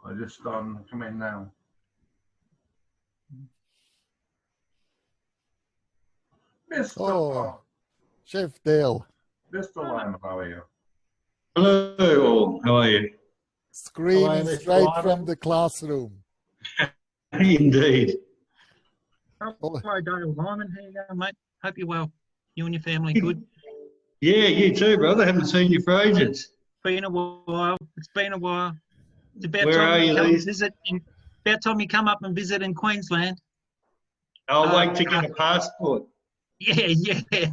I just come in now. Mr. Chef Dale. Mr. Lamb, how are you? Hello all, how are you? Screaming straight from the classroom. Indeed. Hello, Dale Lyman. How you going, mate? Hope you're well. You and your family good? Yeah, you too, brother. Haven't seen you for ages. Been a while. It's been a while. It's about Where time are you, come Lee? visit. About time you come up and visit in Queensland. I'll wait to get a passport. Yeah,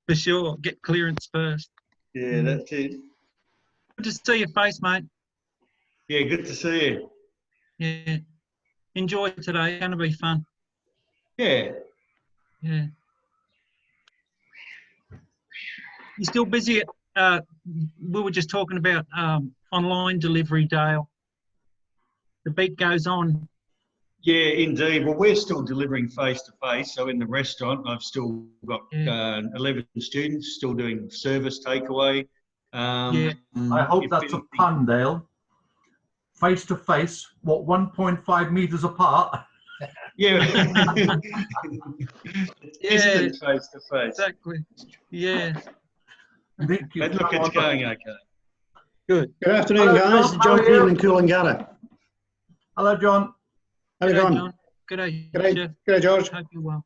for sure. Get clearance first. Yeah, that's it. Good to see your face, mate. Yeah, good to see you. Yeah. Enjoy today. It's going to be fun. Yeah. Yeah. You still busy at, we were just talking about online delivery, Dale. The beat goes on. Yeah, indeed. Well, we're still delivering face-to-face. So in the restaurant, I've still got 11 students still doing service takeaway. I hope that's a pun, Dale. Face-to-face, what, 1.5 meters apart? Yeah. Yeah. Face-to-face. Exactly. Yeah. But look, it's going okay. Good. Good afternoon, guys. John here in Coolangatta. Hello, John. How you G'day, going? John. G'day, G'day, Chef. G'day, George. Hope you're well.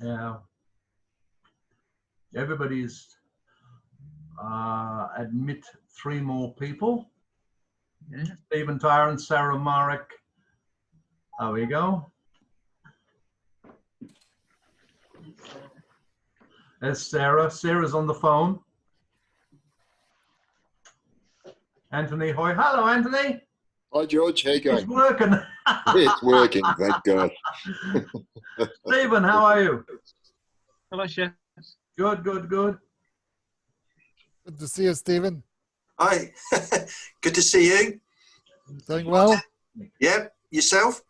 Yeah. Everybody's admit 3 more people. Yeah. Stephen Tyrant, Sarah Marek. There we go. There's Sarah. Sarah's on the phone. Anthony Hoy. Hello, Anthony. Hi, George. How you going? It's working. It's working, thank God. Stephen, how are you? Hello, Chef. Good, good, good. Good to see you, Stephen. Hi. Good to see you. Doing well? Yep. Yourself?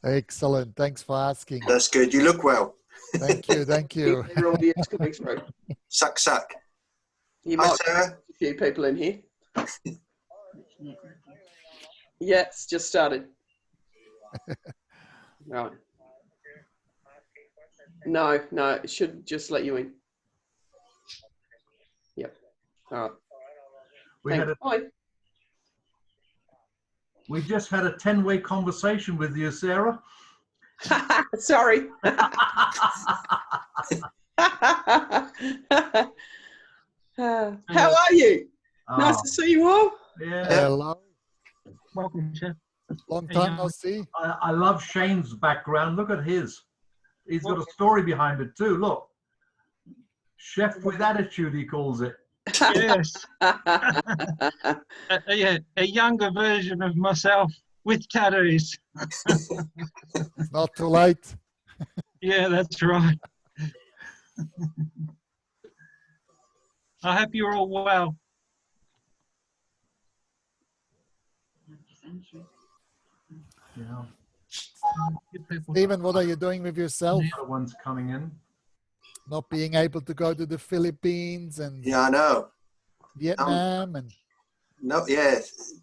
Excellent. Thanks for asking. That's good. You look well. Thank you. Thank you. Your audience coming through. Suck, suck. You Hi, might Sarah. have a few people in here. Yeah, it's just started. Right. No, it should just let you in. Yep. All right. We just had a 10-way conversation with you, Sarah. Sorry. How are you? Nice to see you all. Yeah. Hello. Welcome, Chef. Long time no see. I love Shane's background. Look at his. He's got a story behind it too. Look. Chef with attitude, he calls it. Yes. A younger version of myself with tattoos. Not too late. Yeah, that's right. I hope you're all well. Yeah. Stephen, what are you doing with yourself? The other one's coming in. Not being able to go to the Philippines and I know. Vietnam and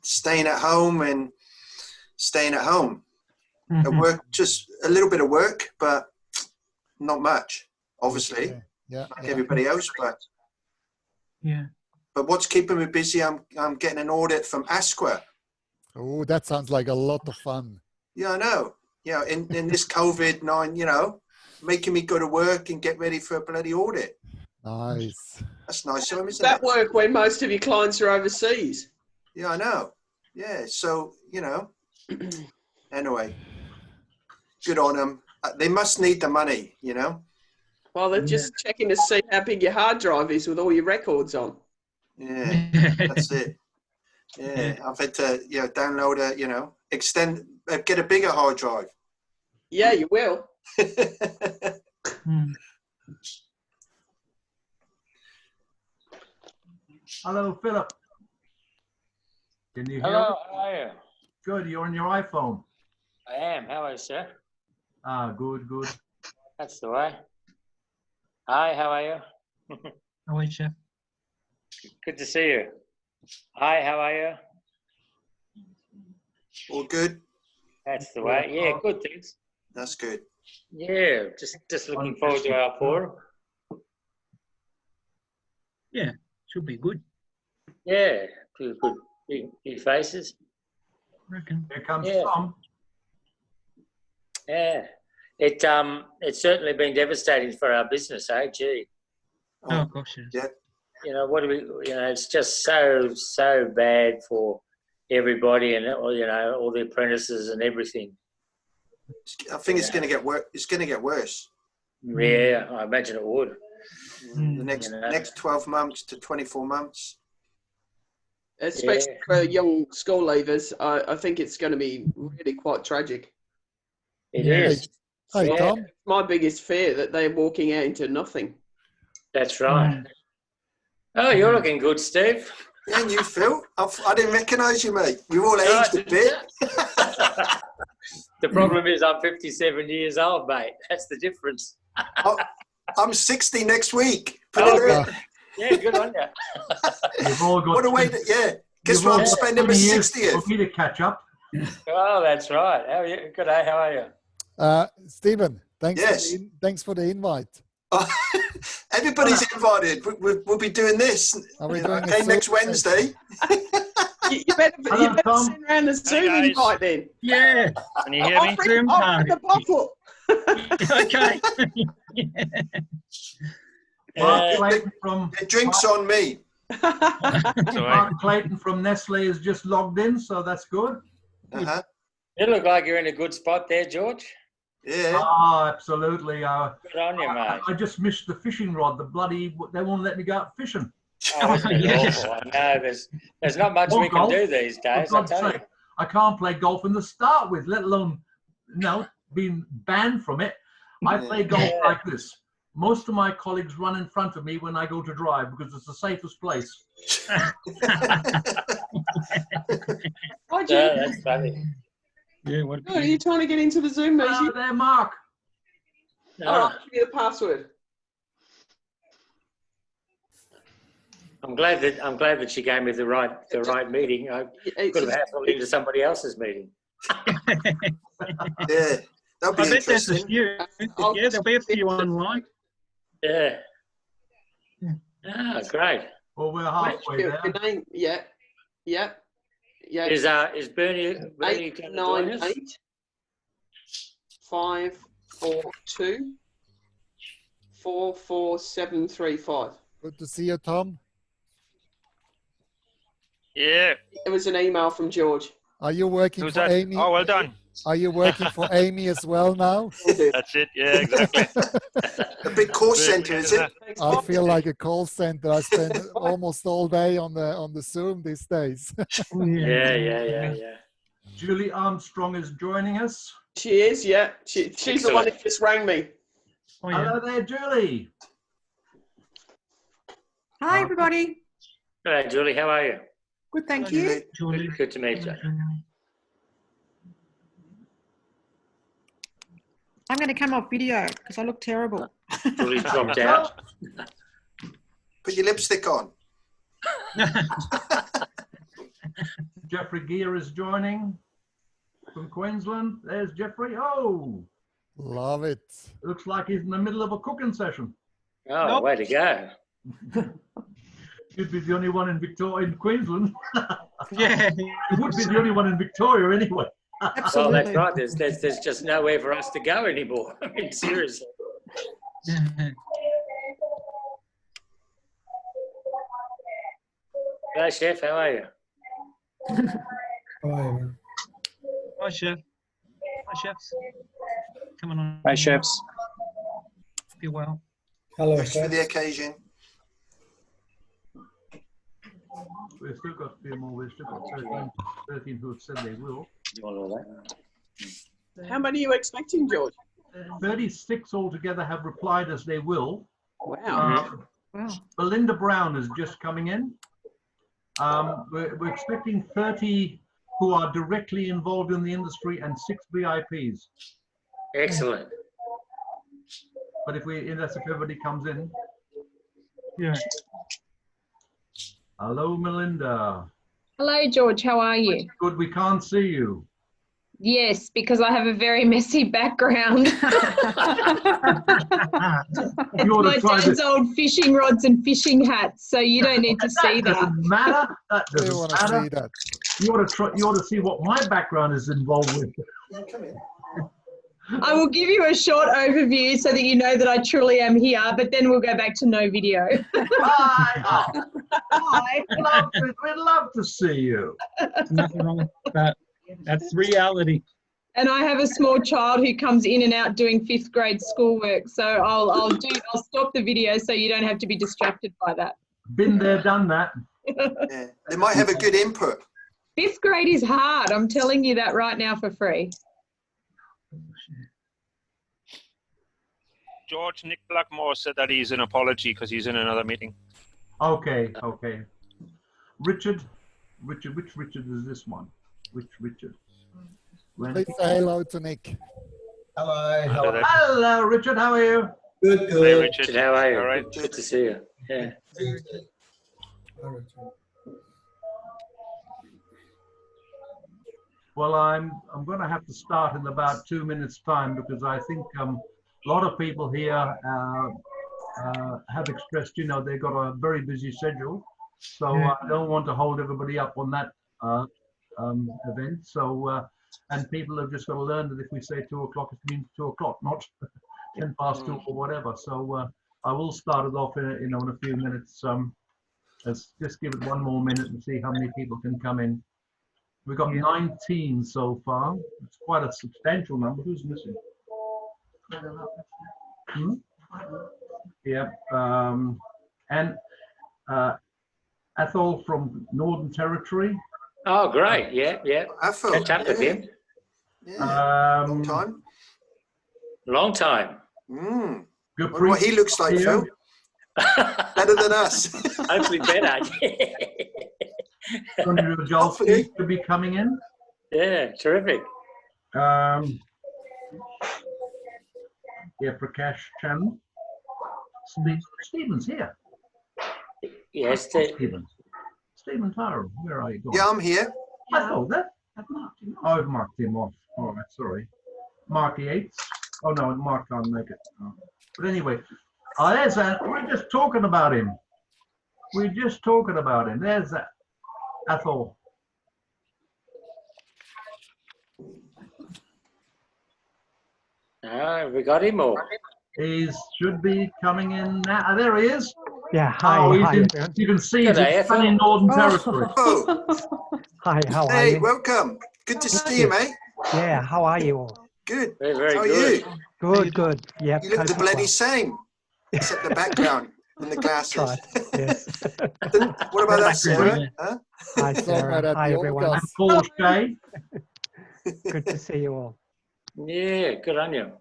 staying at home. At work, just a little bit of work, but not much, obviously. Like everybody else, but But what's keeping me busy? I'm getting an audit from ASQA. Oh, that sounds like a lot of fun. Yeah, I know. Yeah, in this COVID-19, making me go to work and get ready for a bloody audit. Nice. That's nice of him, isn't that it? work when most of your clients are overseas. Yeah, I know. Yeah, so, anyway, good on them. They must need the money, Well, they're just checking to see how big your hard drive is with all your records on. Yeah, that's it. Yeah, I've had to, download get a bigger hard drive. Yeah, you will. Hello, Philip. Can you hear Hello, me? how are you? Good, you're on your iPhone. I am. How are you, sir? Ah, good, good. That's the way. Hi, how are you? How are you, Chef? Good to see you. Hi, how are you? All good? That's the way. Yeah, good, thanks. That's good. Yeah, just looking forward to our forum. Yeah, should be good. Yeah, two good big faces. Reckon. Here comes Yeah. Tom. Yeah. It's certainly been devastating for our business, eh? Gee. Oh gosh, yes. Yeah. You know, what do we, you know, it's just so bad for everybody and, you know, all the apprentices and everything. I think it's going to get worse. It's going to get worse. Yeah, I imagine it would. The next You know. next 12 months to 24 months. Especially for young school leavers, I think it's going to be really quite tragic. It Yeah. is. Hey, Yeah. Tom. My biggest fear that they're walking out into nothing. That's right. Oh, you're looking good, Steve. Yeah, and you, Phil? I didn't recognise you, mate. You're all aged a bit. The problem is I'm 57 years old, mate. That's the difference. I'm 60 next week. Yeah, good on you. You've all got What a way to, yeah. Guess you've what all I'm got spending my 20 years 60th. for me to catch up. Oh, that's right. How are you? Good day. How are you? Stephen, thanks, Yes. thanks for the invite. Everybody's invited. We'll be doing this. Are we doing a Okay, next Zoom Wednesday. You better Hello, Tom. send around the Zoom guys. invite then. Yeah. Can you hear me? I'll bring Zoom the bottle. Okay. Mark Clayton from The drink's on me. Mark Clayton from Nestle is just logged in, so that's good. Uh-huh. You look like you're in a good spot there, George. Yeah. Ah, absolutely. Good on you, mate. I just missed the fishing rod. They won't let me go out fishing. Oh, isn't it Yes. awful? I know. There's not much Or we can golf. do these For days, I God's tell you. sake, I can't play golf in the start with, let alone, being banned from it. I play golf Yeah. like this. Most of my colleagues run in front of me when I go to drive because it's the safest place. Hi, Yeah, Jim. that's funny. Yeah, what Oh, are you trying to get into the Zoom meeting? Hello there, Mark. All right, give me the password. I'm glad that she gave me the right meeting. I It's could have just- hassled into somebody else's meeting. Yeah. That'll be I bet there's a interesting. few. Yeah, there'll be a few online. Yeah. Ah, great. Well, we're halfway Your there. name, yeah. Is Bernie going to join us? 898 542 44735. Good to see you, Tom. Yeah. It was an email from George. Are you working Who's for that? Amy? Oh, well done. Are you working for Amy as well now? That's it. Yeah, exactly. A big call centre, is it? I feel like a call center. I spend almost all day on the Zoom these days. Yeah. Julie Armstrong is joining us. She is, yeah. She's the one who just rang me. Oh, yeah. Hello there, Julie. Hi, everybody. Hello, Julie. How are you? Good, thank you. Julie. Good to meet you. I'm going to come off video because I look terrible. Julie's dropped out. Put your lipstick on. Jeffrey Gear is joining from Queensland. There's Jeffrey. Oh, Love it. looks like he's in the middle of a cooking session. Oh, Nope. way to go. You'd be the only one in Victoria, in Queensland. Yeah. You would be the only one in Victoria anyway. Well, Absolutely. that's right. There's just nowhere for us to go anymore. I mean, seriously. Hello, Chef. How are you? Hi, Chef. Hi, Chefs. Coming on. Hi, chefs. Hope you're well. Just for the occasion. We've still got a few more. We've still got 13 who have said they will. You want all that? How many are you expecting, George? 36 altogether have replied as they will. Wow. Wow. Belinda Brown is just coming in. We're expecting 30 who are directly involved in the industry and 6 VIPs. Excellent. But if everybody comes in, Yeah. Hello, Melinda. Hello, George. How are you? Good, we can't see you. Yes, because I have a very messy background. You ought My to try dad's this. old fishing rods and fishing hats, so you don't need to see That that. doesn't matter. That They doesn't want to matter. see that. You ought to try. You ought to see what my background is involved with. I will give you a short overview so that you know that I truly am here, but then we'll go back to no video. Hi. We'd love to see you. Nothing wrong with that. That's reality. And I have a small child who comes in and out doing 5th grade schoolwork, so I'll stop the video so you don't have to be distracted by that. Been there, done that. Yeah. They might have a good input. 5th grade is hard. I'm telling you that right now for free. George, Nick Blackmore said that he's an apology because he's in another meeting. Okay, okay. Richard, which Richard is this one? Which Richard? Please say hello to Nick. Hello. Hello, Richard. How are you? Good, Hey, good. Richard. How are you? All right. Good to see you. Yeah. Well, I'm going to have to start in about 2 minutes' time because I think a lot of people here have expressed, you know, they've got a very busy schedule, so I don't want to hold everybody up on that event. So, and people have just got to learn that if we say 2 o'clock, it means 2 o'clock, not 10 past 2 or whatever. So I will start it off in a few minutes. Let's just give it 1 more minute and see how many people can come in. We've got 19 so far. It's quite a substantial number. Who's missing? Yeah. And Athol from Northern Territory. Oh, great. Yeah, yeah. Athol, catch up with him. Yeah. Long time. Long time. Good. Wonder what he looks like, Phil. Better than us. Hopefully better. Tony Rajolski to be coming in. Yeah, terrific. Yeah, Prakash Chan. Stephen's here. Yes, Stephen Tyrrell, where are you going? Yeah, I'm here. I thought that. Oh, I've marked him off. All right, sorry. Mark Yates. Oh no, Mark can't make it. Oh. But anyway, there's we're just talking about him. We're just talking about him. There's that. Athol. We got him all. He should be coming in now. There he is. Yeah, hi. Oh, Hi, you can see Good day, he's in Northern Territory. Hi, how are Hey, you? welcome. Good to see you, mate. Yeah, how are you all? Good. Very, very How are good. you? Good, good. Yeah. You look the bloody same, except the background and the glasses. Right, yes. What about that, Sarah? Huh? Hi, Sarah. Hi, everyone. Paul Shay. Good to see you all. Yeah, good on you.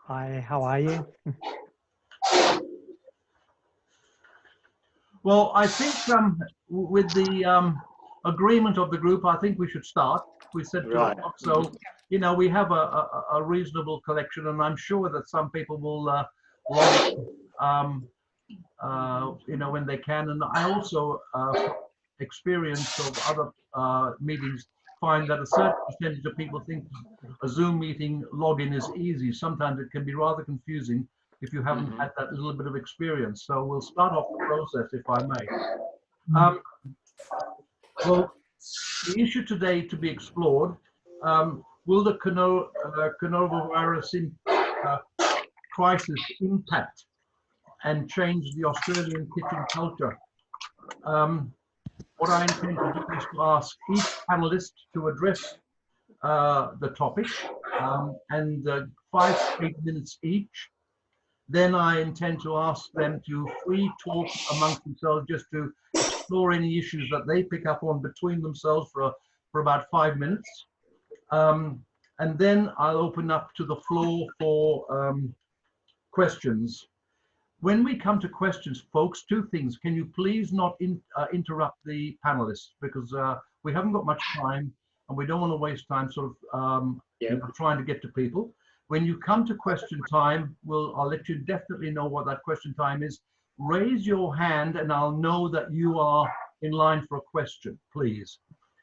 Hi, how are you? Well, I think with the agreement of the group, I think we should start. We said 2 o'clock, so you know we have a reasonable collection, and I'm sure that some people will log you know, when they can. And I also experience of other meetings find that a certain percentage of people think a Zoom meeting login is easy. Sometimes it can be rather confusing if you haven't had that little bit of experience. So we'll start off the process, if I may. Well, the issue today to be explored, will the coronavirus crisis impact and change the Australian kitchen culture? What I intend to do is to ask each panelist to address the topic and 5 to 8 minutes each. Then I intend to ask them to free talk amongst themselves, just to explore any issues that they pick up on between themselves for about 5 minutes. And then I'll open up to the floor for questions. When we come to questions, folks, 2 things. Can you please not interrupt the panelists, because we haven't got much time and we don't want to waste time sort of you know, trying to get to people. when you come to question time, I'll let you definitely know what that question time is. Raise your hand and I'll know that you are in line for a question, please.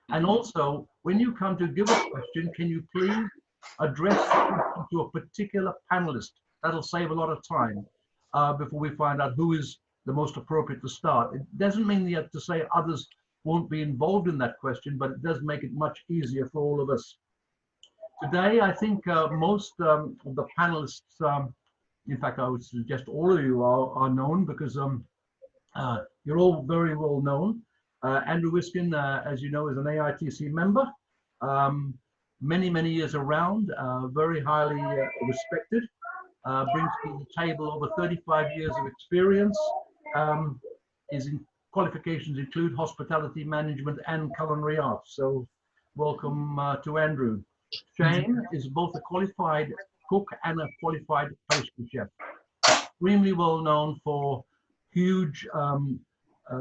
And also, when you come to give a question, can you please address the question to a particular panelist? That'll save a lot of time before we find out who is the most appropriate to start. It doesn't mean you have to say others won't be involved in that question, but it does make it much easier for all of us. Today, I think most of the panelists, in fact, I would suggest all of you are known because you're all very well known. Andrew Wisken, as you know, is an AITC member, many years around, very highly respected, brings to the table over 35 years of experience. His qualifications include hospitality management and culinary arts. So welcome to Andrew. Shane is both a qualified cook and a qualified pastry chef. Extremely well known for huge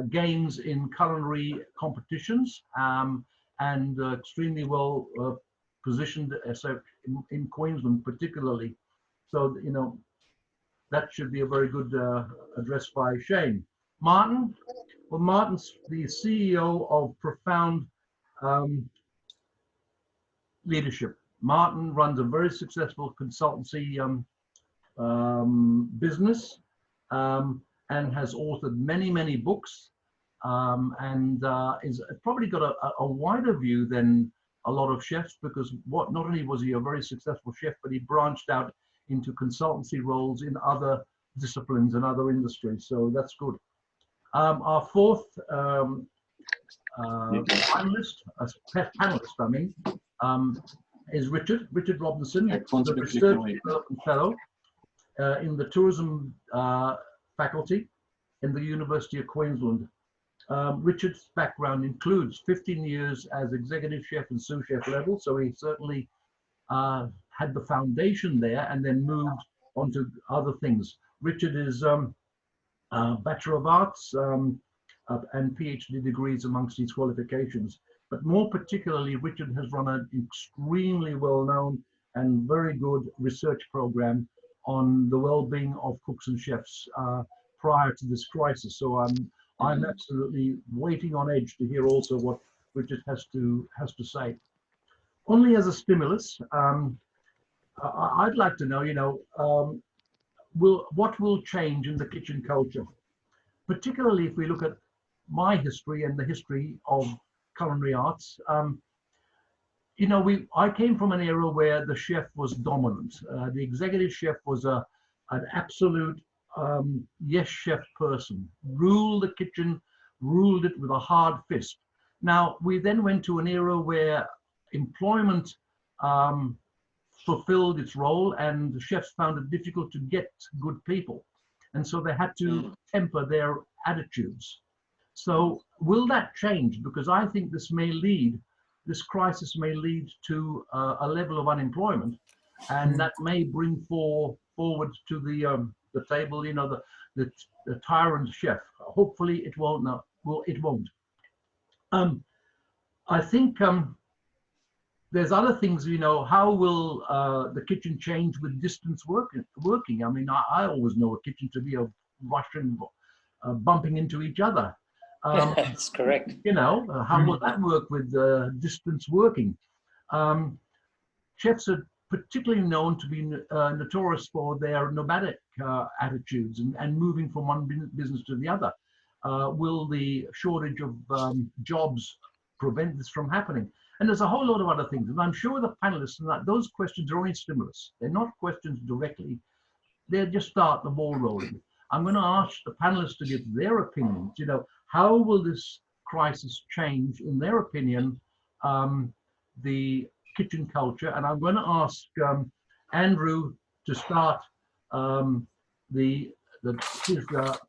gains in culinary competitions and extremely well positioned in Queensland particularly. So, you know, that should be a very good address by Shane. Martin, well, Martin's the CEO of Profound Leadership. Martin runs a very successful consultancy business and has authored many books and is probably got a wider view than a lot of chefs, because not only was he a very successful chef, but he branched out into consultancy roles in other disciplines and other industries. So that's good. Our fourth panelist, is Richard Robinson, the Research Development Fellow in the Tourism Faculty in the University of Queensland. Richard's background includes 15 years as executive chef and sous chef level, so he certainly had the foundation there and then moved on to other things. Richard is Bachelor of Arts and PhD degrees amongst his qualifications. But more particularly, Richard has run an extremely well-known and very good research program on the well-being of cooks and chefs prior to this crisis. So I'm absolutely waiting on edge to hear also what Richard has to say. Only as a stimulus, I'd like to know, you know, what will change in the kitchen culture, particularly if we look at my history and the history of culinary arts. You know, I came from an era where the chef was dominant. The executive chef was an absolute yes chef person, ruled the kitchen, ruled it with a hard fist. Now, we then went to an era where employment fulfilled its role and the chefs found it difficult to get good people. And so they had to temper their attitudes. So will that change? Because I think this crisis may lead to a level of unemployment, and that may bring forward to the table, you know, the tyrant chef. Hopefully it won't. No, well, it won't. I think there's other things, you know, how will the kitchen change with distance working? I mean, I always know a kitchen to be a Russian bumping into each other. That's correct. You know, how will that work with distance working? Chefs are particularly known to be notorious for their nomadic attitudes and moving from one business to the other. Will the shortage of jobs prevent this from happening? And there's a whole lot of other things. And I'm sure the panelists, and that those questions are only stimulus. They're not questions directly. They just start the ball rolling. I'm going to ask the panelists to give their opinions. You know, how will this crisis change, in their opinion, the kitchen culture? And I'm going to ask Andrew to start his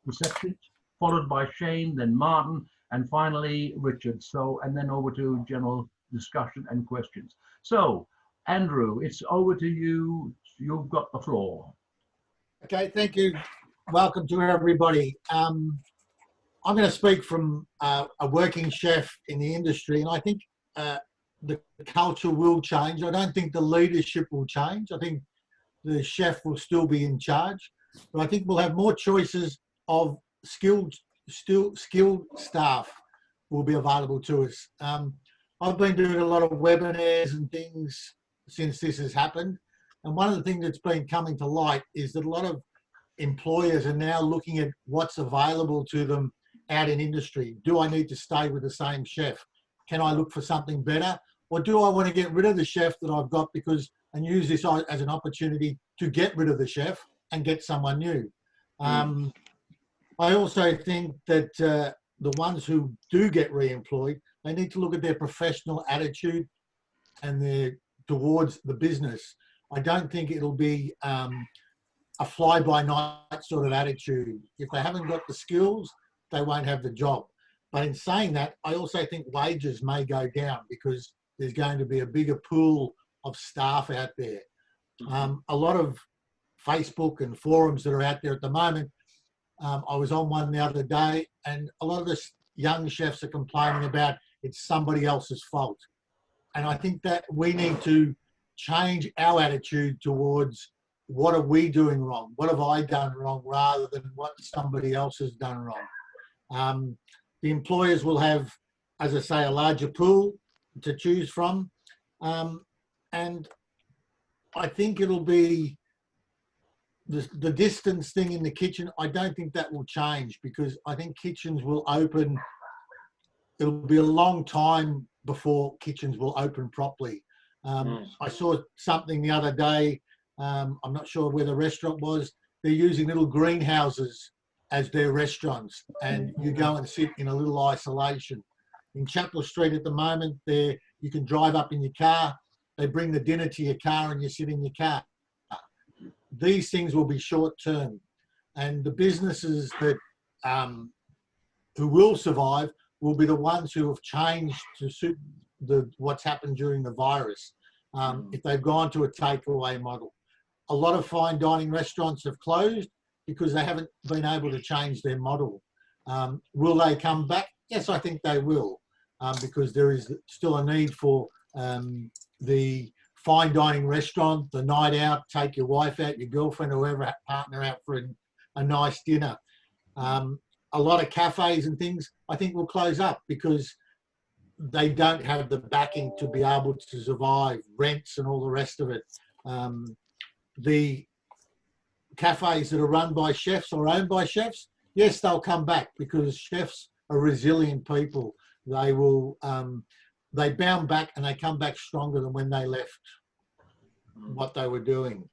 reception, followed by Shane, then Martin, and finally Richard. So, and then over to general discussion and questions. So, Andrew, it's over to you. You've got the floor. Okay, thank you. Welcome to everybody. I'm going to speak from a working chef in the industry, and I think the culture will change. I don't think the leadership will change. I think the chef will still be in charge, but I think we'll have more choices of skilled staff will be available to us. I've been doing a lot of webinars and things since this has happened, and one of the things that's been coming to light is that a lot of employers are now looking at what's available to them out in industry. Do I need to stay with the same chef? Can I look for something better? Or do I want to get rid of the chef that I've got and use this as an opportunity to get rid of the chef and get someone new? I also think that the ones who do get re-employed, they need to look at their professional attitude and towards the business. I don't think it'll be a fly-by-night sort of attitude. If they haven't got the skills, they won't have the job. But in saying that, I also think wages may go down because there's going to be a bigger pool of staff out there. A lot of Facebook and forums that are out there at the moment, I was on one the other day, and a lot of the young chefs are complaining about it's somebody else's fault. And I think that we need to change our attitude towards what are we doing wrong? What have I done wrong, rather than what somebody else has done wrong? The employers will have, as I say, a larger pool to choose from. And I think it'll be the distance thing in the kitchen. I don't think that will change, because I think kitchens will open. It'll be a long time before kitchens will open properly. I saw something the other day. I'm not sure where the restaurant was. They're using little greenhouses as their restaurants, and you go and sit in a little isolation. In Chapel Street at the moment, there you can drive up in your car. They bring the dinner to your car and you sit in your car. These things will be short term, and the businesses that who will survive will be the ones who have changed to suit what's happened during the virus. If they've gone to a takeaway model, a lot of fine dining restaurants have closed because they haven't been able to change their model. Will they come back? Yes, I think they will, because there is still a need for the fine dining restaurant, the night out, take your wife out, your girlfriend, whoever, partner out for a nice dinner. A lot of cafes and things, I think, will close up because they don't have the backing to be able to survive, rents and all the rest of it. The cafes that are run by chefs or owned by chefs, yes, they'll come back because chefs are resilient people. They will, they bounce back and they come back stronger than when they left what they were doing.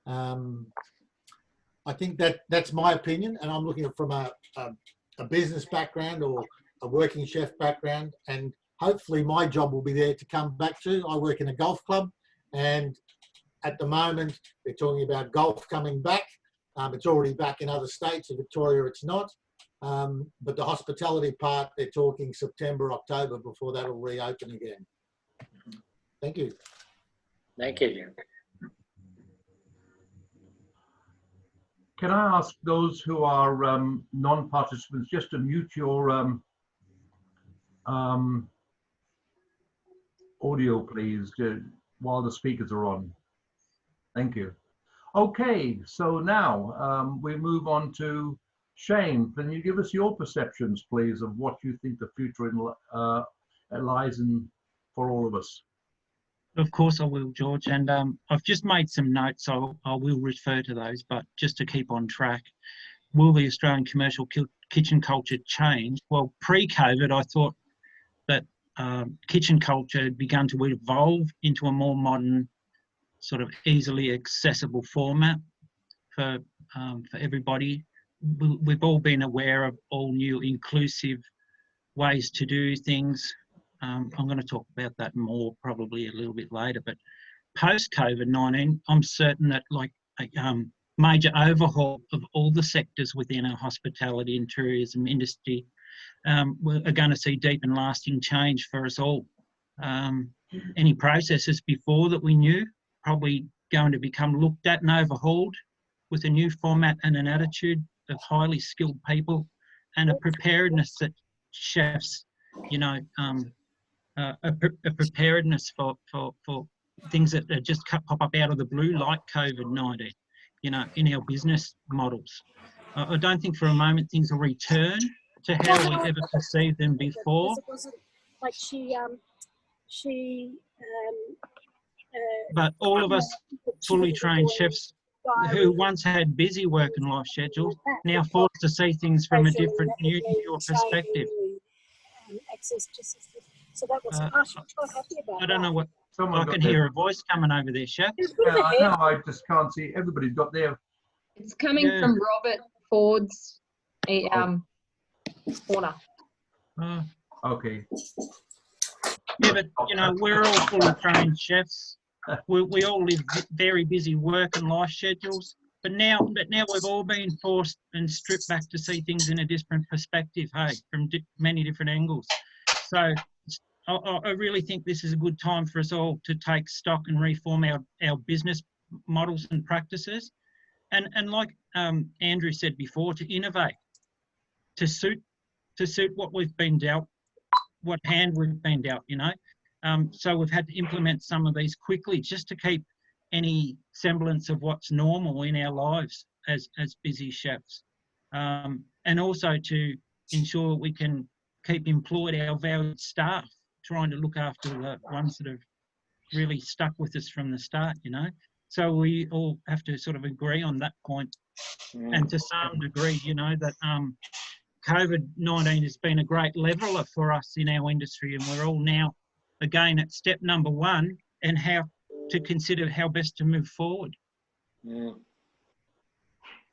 I think that's my opinion, and I'm looking at it from a business background or a working chef background, and hopefully my job will be there to come back to. I work in a golf club, and at the moment they're talking about golf coming back. It's already back in other states. In Victoria it's not, but the hospitality part, they're talking September, October before that'll reopen again. Thank you. Thank you, Jim. Can I ask those who are non-participants just to mute your audio, please, while the speakers are on? Thank you. Okay, so now we move on to Shane. Can you give us your perceptions, please, of what you think the future lies in for all of us? Of course I will, George, and I've just made some notes, so I will refer to those, but just to keep on track. Will the Australian commercial kitchen culture change? Well, pre-COVID, I thought that kitchen culture had begun to evolve into a more modern, sort of easily accessible format for everybody. We've all been aware of all new inclusive ways to do things. I'm going to talk about that more probably a little bit later, but post-COVID-19, I'm certain that like a major overhaul of all the sectors within our hospitality and tourism industry are going to see deep and lasting change for us all. Any processes before that we knew probably going to become looked at and overhauled with a new format and an attitude of highly skilled people and a preparedness that chefs, you know, a preparedness for things that just pop up out of the blue, like COVID-19, you know, in our business models. I don't think for a moment things will return to how we ever perceived them before. Because it wasn't like But all of us fully trained chefs who once had busy work and life schedules now forced to see things from a different, newer perspective. So that was quite happy about. I don't know what. Someone I got can their- hear a voice coming over there, Chef. Yeah, I know. I just can't see. Everybody's got their. It's coming from Robert Ford's corner. Okay. Yeah, but you know, we're all fully trained chefs. We all live very busy work and life schedules. But now we've all been forced and stripped back to see things in a different perspective, hey, from many different angles. So I really think this is a good time for us all to take stock and reform our business models and practices. And like Andrew said before, to innovate, to suit what we've been dealt, what hand we've been dealt, you know. So we've had to implement some of these quickly just to keep any semblance of what's normal in our lives as busy chefs. And also to ensure we can keep employed our valued staff, trying to look after the ones that have really stuck with us from the start, you know. So we all have to sort of agree on that point. And to some degree, you know, that COVID-19 has been a great leveller for us in our industry, and we're all now, again, at step number one, and how to consider how best to move forward. Do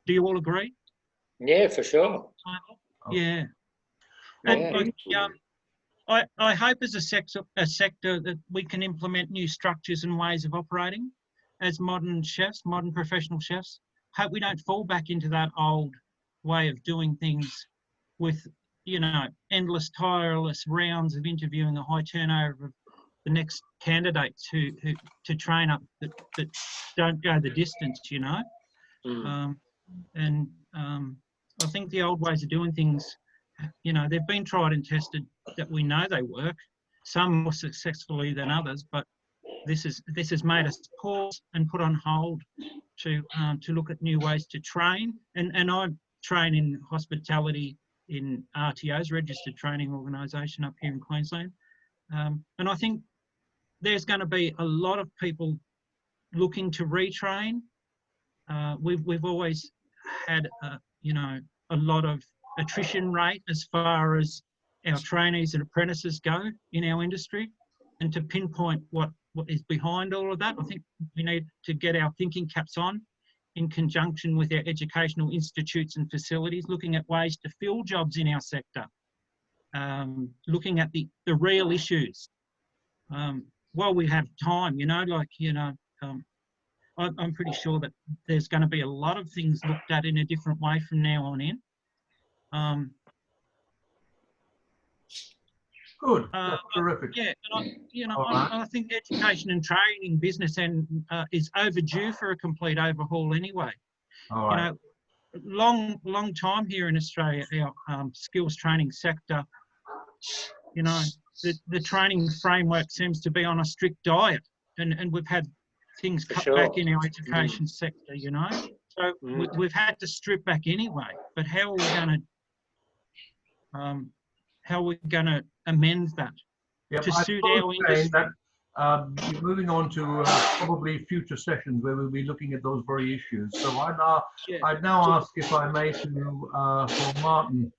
you all agree? Yeah, for sure. Yeah. And I hope as a sector that we can implement new structures and ways of operating as modern chefs, modern professional chefs. Hope we don't fall back into that old way of doing things with, you know, endless, tireless rounds of interviewing, a high turnover of the next candidates who to train up that don't go the distance, you know. I think the old ways of doing things, you know, they've been tried and tested, that we know they work, some more successfully than others, but this has made us pause and put on hold to look at new ways to train. And I train in hospitality in RTOs, Registered Training Organisation up here in Queensland. And I think there's going to be a lot of people looking to retrain. We've always had, you know, a lot of attrition rate as far as our trainees and apprentices go in our industry. And to pinpoint what is behind all of that, I think we need to get our thinking caps on in conjunction with our educational institutes and facilities, looking at ways to fill jobs in our sector, looking at the real issues. While we have time, you know, like, you know, I'm pretty sure that there's going to be a lot of things looked at in a different way from now on in. Good. Terrific. Yeah, and I think education and training business is overdue for a complete overhaul anyway. All right. You know, long time here in Australia, our skills training sector, you know, the training framework seems to be on a strict diet, and we've had things cut back in our education sector, you know. So we've had to strip back anyway. But how are we going to amend that to suit our industry? That, moving on to probably future sessions where we'll be looking at those very issues. So I'd now ask, if I may, for Martin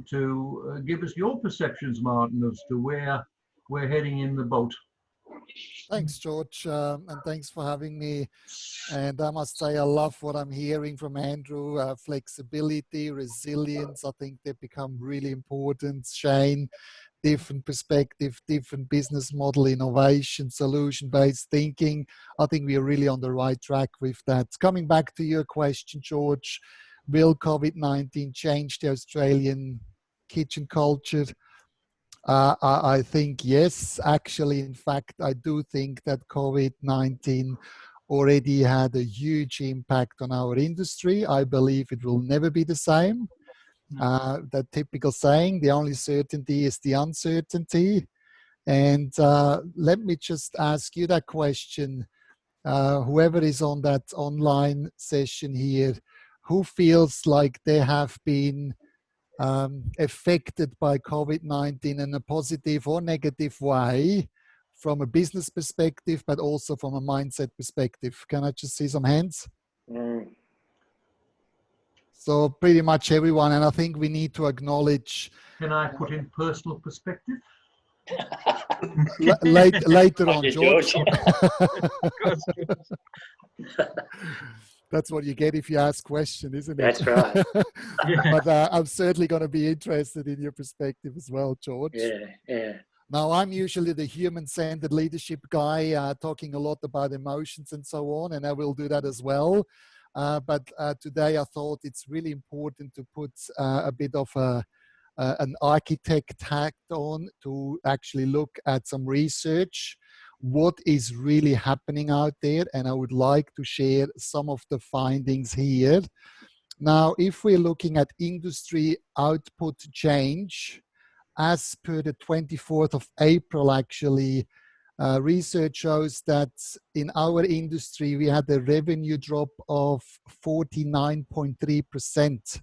to give us your perceptions, Martin, as to where we're heading in the boat. Thanks, George, and thanks for having me. And I must say, I love what I'm hearing from Andrew. Flexibility, resilience, I think they become really important. Shane, different perspective, different business model, innovation, solution-based thinking. I think we are really on the right track with that. Coming back to your question, George, will COVID-19 change the Australian kitchen culture? I think yes. Actually, in fact, I do think that COVID-19 already had a huge impact on our industry. I believe it will never be the same. That typical saying, the only certainty is the uncertainty. And let me just ask you that question. Whoever is on that online session here, who feels like they have been affected by COVID-19 in a positive or negative way from a business perspective, but also from a mindset perspective? Can I just see some hands? So pretty much everyone, and I think we need to acknowledge. Can I put in personal perspective? Later on, George. That's what you get if you ask questions, isn't it? That's right. But I'm certainly going to be interested in your perspective as well, George. Yeah. Now, I'm usually the human-centered leadership guy, talking a lot about emotions and so on, and I will do that as well. But today I thought it's really important to put a bit of an architect tact on to actually look at some research, what is really happening out there, and I would like to share some of the findings here. Now, if we're looking at industry output change, as per the 24th of April, actually, research shows that in our industry, we had a revenue drop of 49.3%.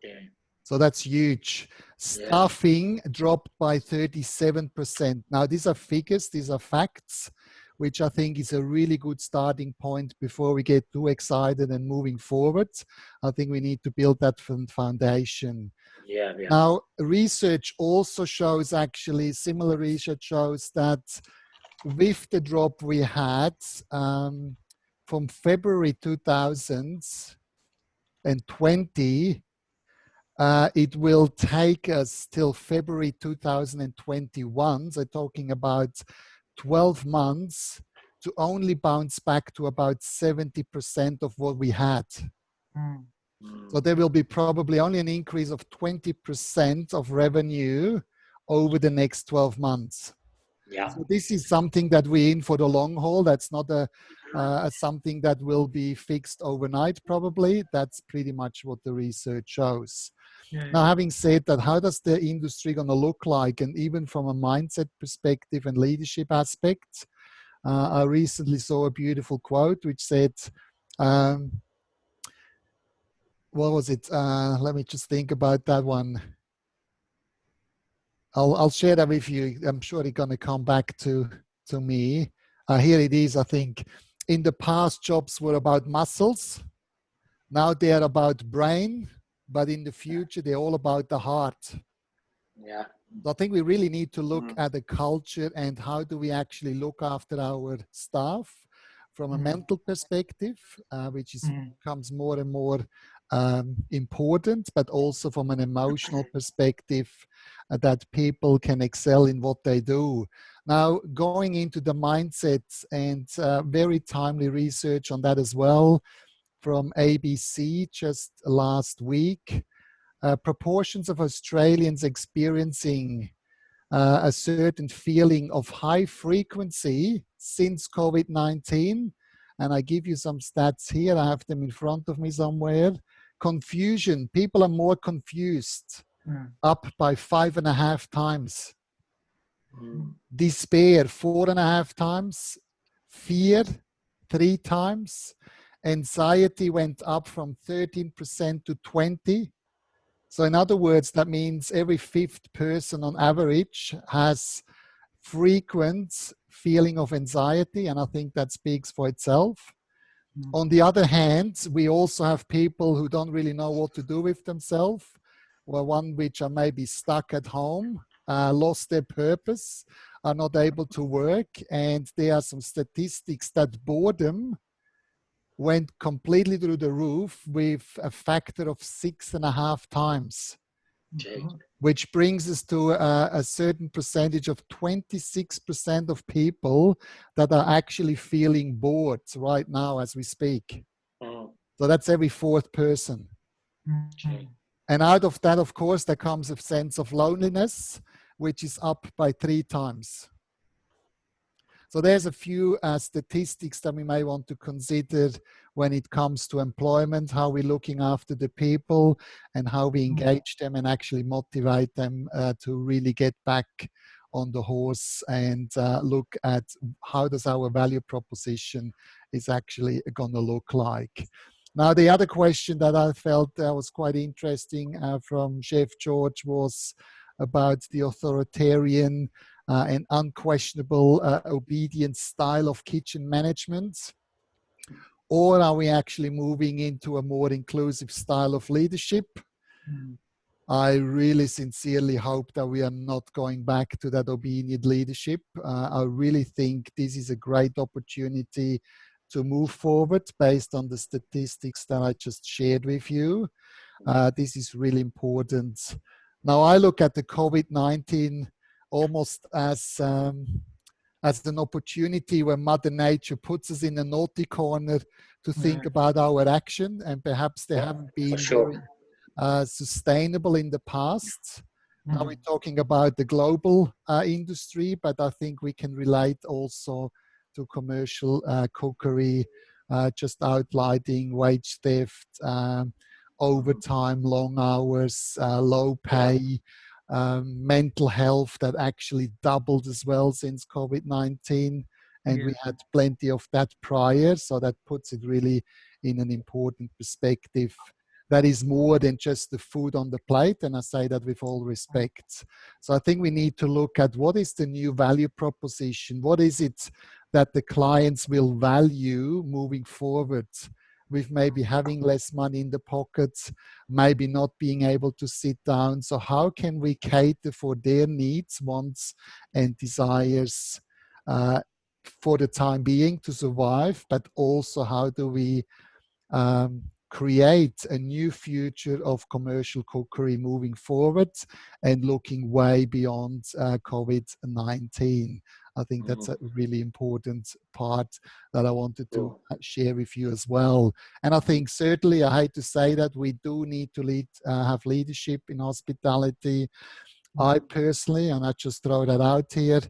Yeah. So that's huge. Staffing dropped by 37%. Now, these are figures, these are facts, which I think is a really good starting point before we get too excited and moving forward. I think we need to build that foundation. Yeah. Now, research also shows, actually, similar research shows that with the drop we had from February 2020, it will take us till February 2021, so talking about 12 months, to only bounce back to about 70% of what we had. So there will be probably only an increase of 20% of revenue over the next 12 months. Yeah. So this is something that we're in for the long haul. That's not something that will be fixed overnight, probably. That's pretty much what the research shows. Now, having said that, how does the industry going to look like? And even from a mindset perspective and leadership aspect, I recently saw a beautiful quote which said, what was it? Let me just think about that one. I'll share that with you. I'm sure it's going to come back to me. Here it is, I think. In the past, jobs were about muscles. Now they're about brain. But in the future, they're all about the heart. Yeah. So I think we really need to look at the culture and how do we actually look after our staff from a mental perspective, which becomes more and more important, but also from an emotional perspective, that people can excel in what they do. Now, going into the mindsets and very timely research on that as well, from ABC just last week, proportions of Australians experiencing a certain feeling of high frequency since COVID-19. And I give you some stats here. I have them in front of me somewhere. Confusion. People are more confused, up by 5.5 times. Despair, 4.5 times. Fear, 3 times. Anxiety went up from 13% to 20%. So in other words, that means every 5th person on average has frequent feeling of anxiety, and I think that speaks for itself. On the other hand, we also have people who don't really know what to do with themselves, or one which are maybe stuck at home, lost their purpose, are not able to work, and there are some statistics that boredom went completely through the roof with a factor of 6.5 times, which brings us to a certain percentage of 26% of people that are actually feeling bored right now as we speak. So that's every 4th person. And out of that, of course, there comes a sense of loneliness, which is up by 3 times. So there's a few statistics that we may want to consider when it comes to employment, how we're looking after the people and how we engage them and actually motivate them to really get back on the horse and look at how does our value proposition is actually going to look like. Now, the other question that I felt was quite interesting from Chef George was about the authoritarian and unquestionable obedient style of kitchen management. Or are we actually moving into a more inclusive style of leadership? I really sincerely hope that we are not going back to that obedient leadership. I really think this is a great opportunity to move forward based on the statistics that I just shared with you. This is really important. Now, I look at the COVID-19 almost as an opportunity where Mother Nature puts us in a naughty corner to think about our action, and perhaps they haven't been very sustainable in the past. Now we're talking about the global industry, but I think we can relate also to commercial cookery, just outlining wage theft, overtime, long hours, low pay, mental health that actually doubled as well since COVID-19. And we had plenty of that prior. So that puts it really in an important perspective. That is more than just the food on the plate. And I say that with all respect. So I think we need to look at what is the new value proposition? What is it that the clients will value moving forward? With maybe having less money in the pockets, maybe not being able to sit down. So how can we cater for their needs, wants, and desires for the time being to survive, but also how do we create a new future of commercial cookery moving forward and looking way beyond COVID-19. I think that's a really important part that I wanted to share with you as well. And I think certainly, I hate to say that, we do need to have leadership in hospitality. I personally, and I just throw that out here,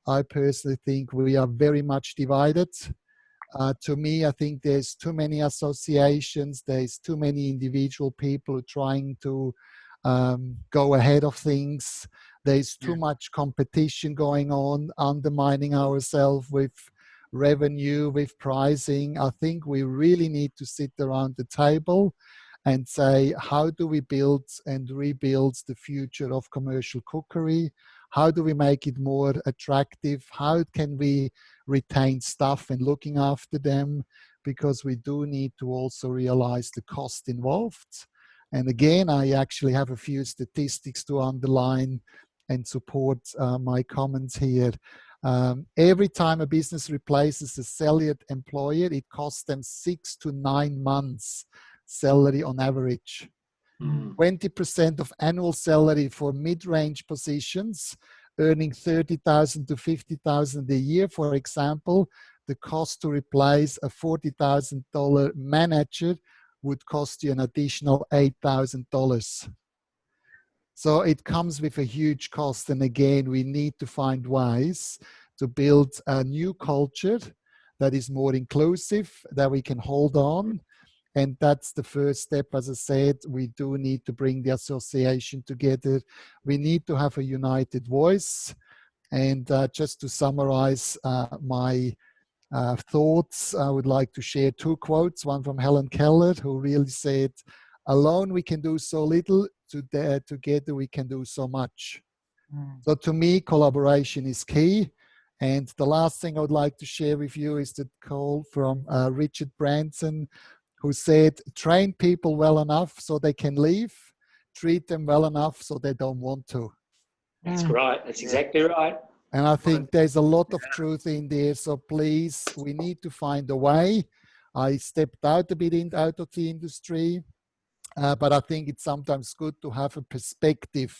I personally think we are very much divided. To me, I think there's too many associations, there's too many individual people trying to go ahead of things. There's too much competition going on, undermining ourselves with revenue, with pricing. I think we really need to sit around the table and say, how do we build and rebuild the future of commercial cookery? How do we make it more attractive? How can we retain staff and looking after them? Because we do need to also realize the cost involved. And again, I actually have a few statistics to underline and support my comments here. Every time a business replaces a salaried employer, it costs them 6 to 9 months salary on average. 20% of annual salary for mid-range positions, earning 30,000 to 50,000 a year, for example, the cost to replace a $40,000 manager would cost you an additional $8,000. So it comes with a huge cost. And again, we need to find ways to build a new culture that is more inclusive, that we can hold on. And that's the first step. As I said, we do need to bring the association together. We need to have a united voice. And just to summarize my thoughts, I would like to share 2 quotes, one from Helen Keller, who really said, alone we can do so little, together we can do so much. So to me, collaboration is key. And the last thing I would like to share with you is the call from Richard Branson, who said, train people well enough so they can leave, treat them well enough so they don't want to. That's right. That's exactly right. And I think there's a lot of truth in there. So please, we need to find a way. I stepped out a bit out of the industry, but I think it's sometimes good to have a perspective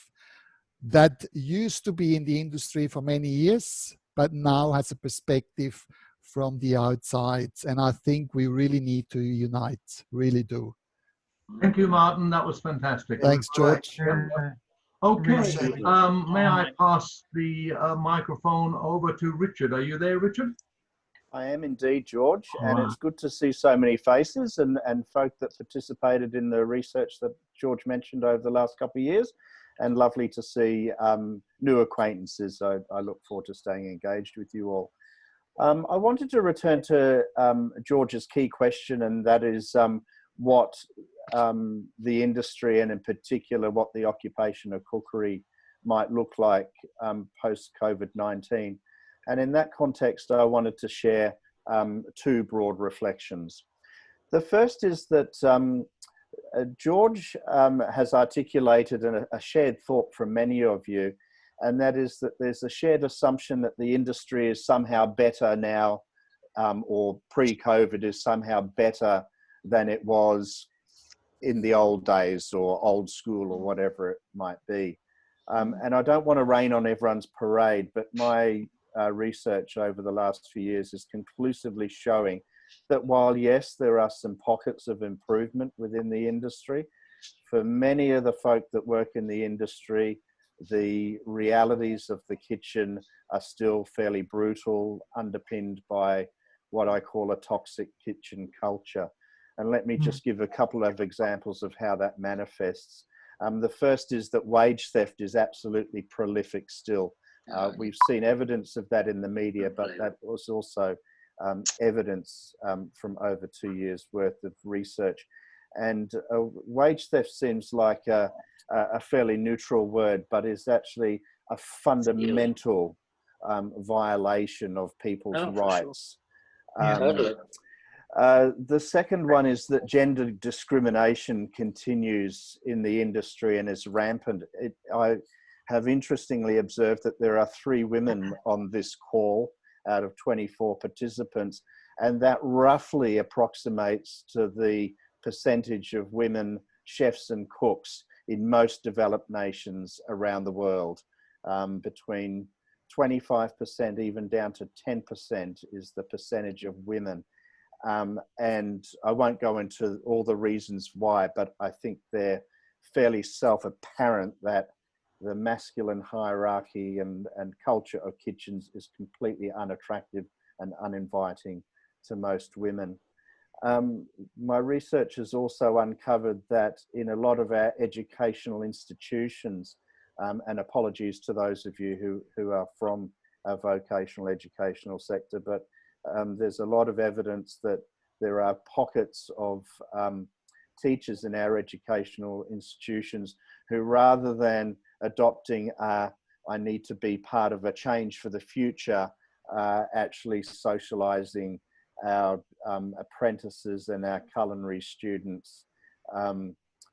that used to be in the industry for many years, but now has a perspective from the outside. And I think we really need to unite, really do. Thank you, Martin. That was fantastic. Thanks, George. Okay, may I pass the microphone over to Richard? Are you there, Richard? I am indeed, George, and it's good to see so many faces and folk that participated in the research that George mentioned over the last couple of years. and lovely to see new acquaintances. I look forward to staying engaged with you all. I wanted to return to George's key question, and that is what the industry, and in particular what the occupation of cookery might look like post-COVID-19. And in that context, I wanted to share two broad reflections. The first is that George has articulated a shared thought from many of you, and that is that there's a shared assumption that the industry is somehow better now, or pre-COVID is somehow better than it was in the old days or old school or whatever it might be. And I don't want to rain on everyone's parade, but my research over the last few years is conclusively showing that while, yes, there are some pockets of improvement within the industry, for many of the folk that work in the industry, the realities of the kitchen are still fairly brutal, underpinned by what I call a toxic kitchen culture. And let me just give a couple of examples of how that manifests. The first is that wage theft is absolutely prolific still. We've seen evidence of that in the media, but that was also evidence from over 2 years worth of research. And wage theft seems like a fairly neutral word, but is actually a fundamental violation of people's rights. The second one is that gender discrimination continues in the industry and is rampant. I have interestingly observed that there are 3 women on this call out of 24 participants, and that roughly approximates to the percentage of women chefs and cooks in most developed nations around the world. Between 25% even down to 10% is the percentage of women. And I won't go into all the reasons why, but I think they're fairly self-apparent that the masculine hierarchy and culture of kitchens is completely unattractive and uninviting to most women. My research has also uncovered that in a lot of our educational institutions, and apologies to those of you who are from a vocational educational sector, but there's a lot of evidence that there are pockets of teachers in our educational institutions who, rather than adopting I need to be part of a change for the future, actually socializing our apprentices and our culinary students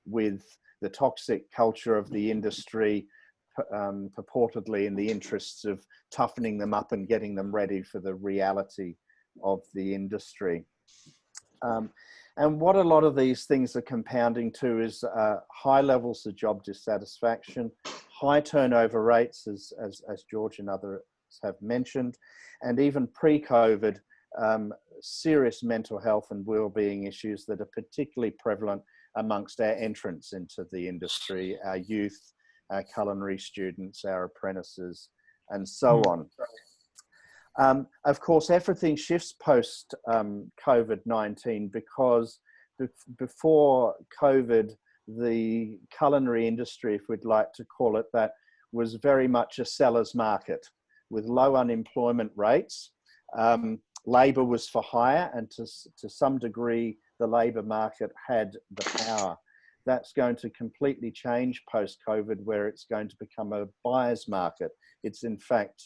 with the toxic culture of the industry, purportedly in the interests of toughening them up and getting them ready for the reality of the industry. And what a lot of these things are compounding to is high levels of job dissatisfaction, high turnover rates, as George and others have mentioned, and even pre-COVID, serious mental health and well-being issues that are particularly prevalent amongst our entrants into the industry, our youth, our culinary students, our apprentices, and so on. Of course, everything shifts post COVID-19 because before COVID, the culinary industry, if we'd like to call it that, was very much a seller's market with low unemployment rates. Labour was for hire, and to some degree, the labour market had the power. That's going to completely change post-COVID, where it's going to become a buyer's market. It's in fact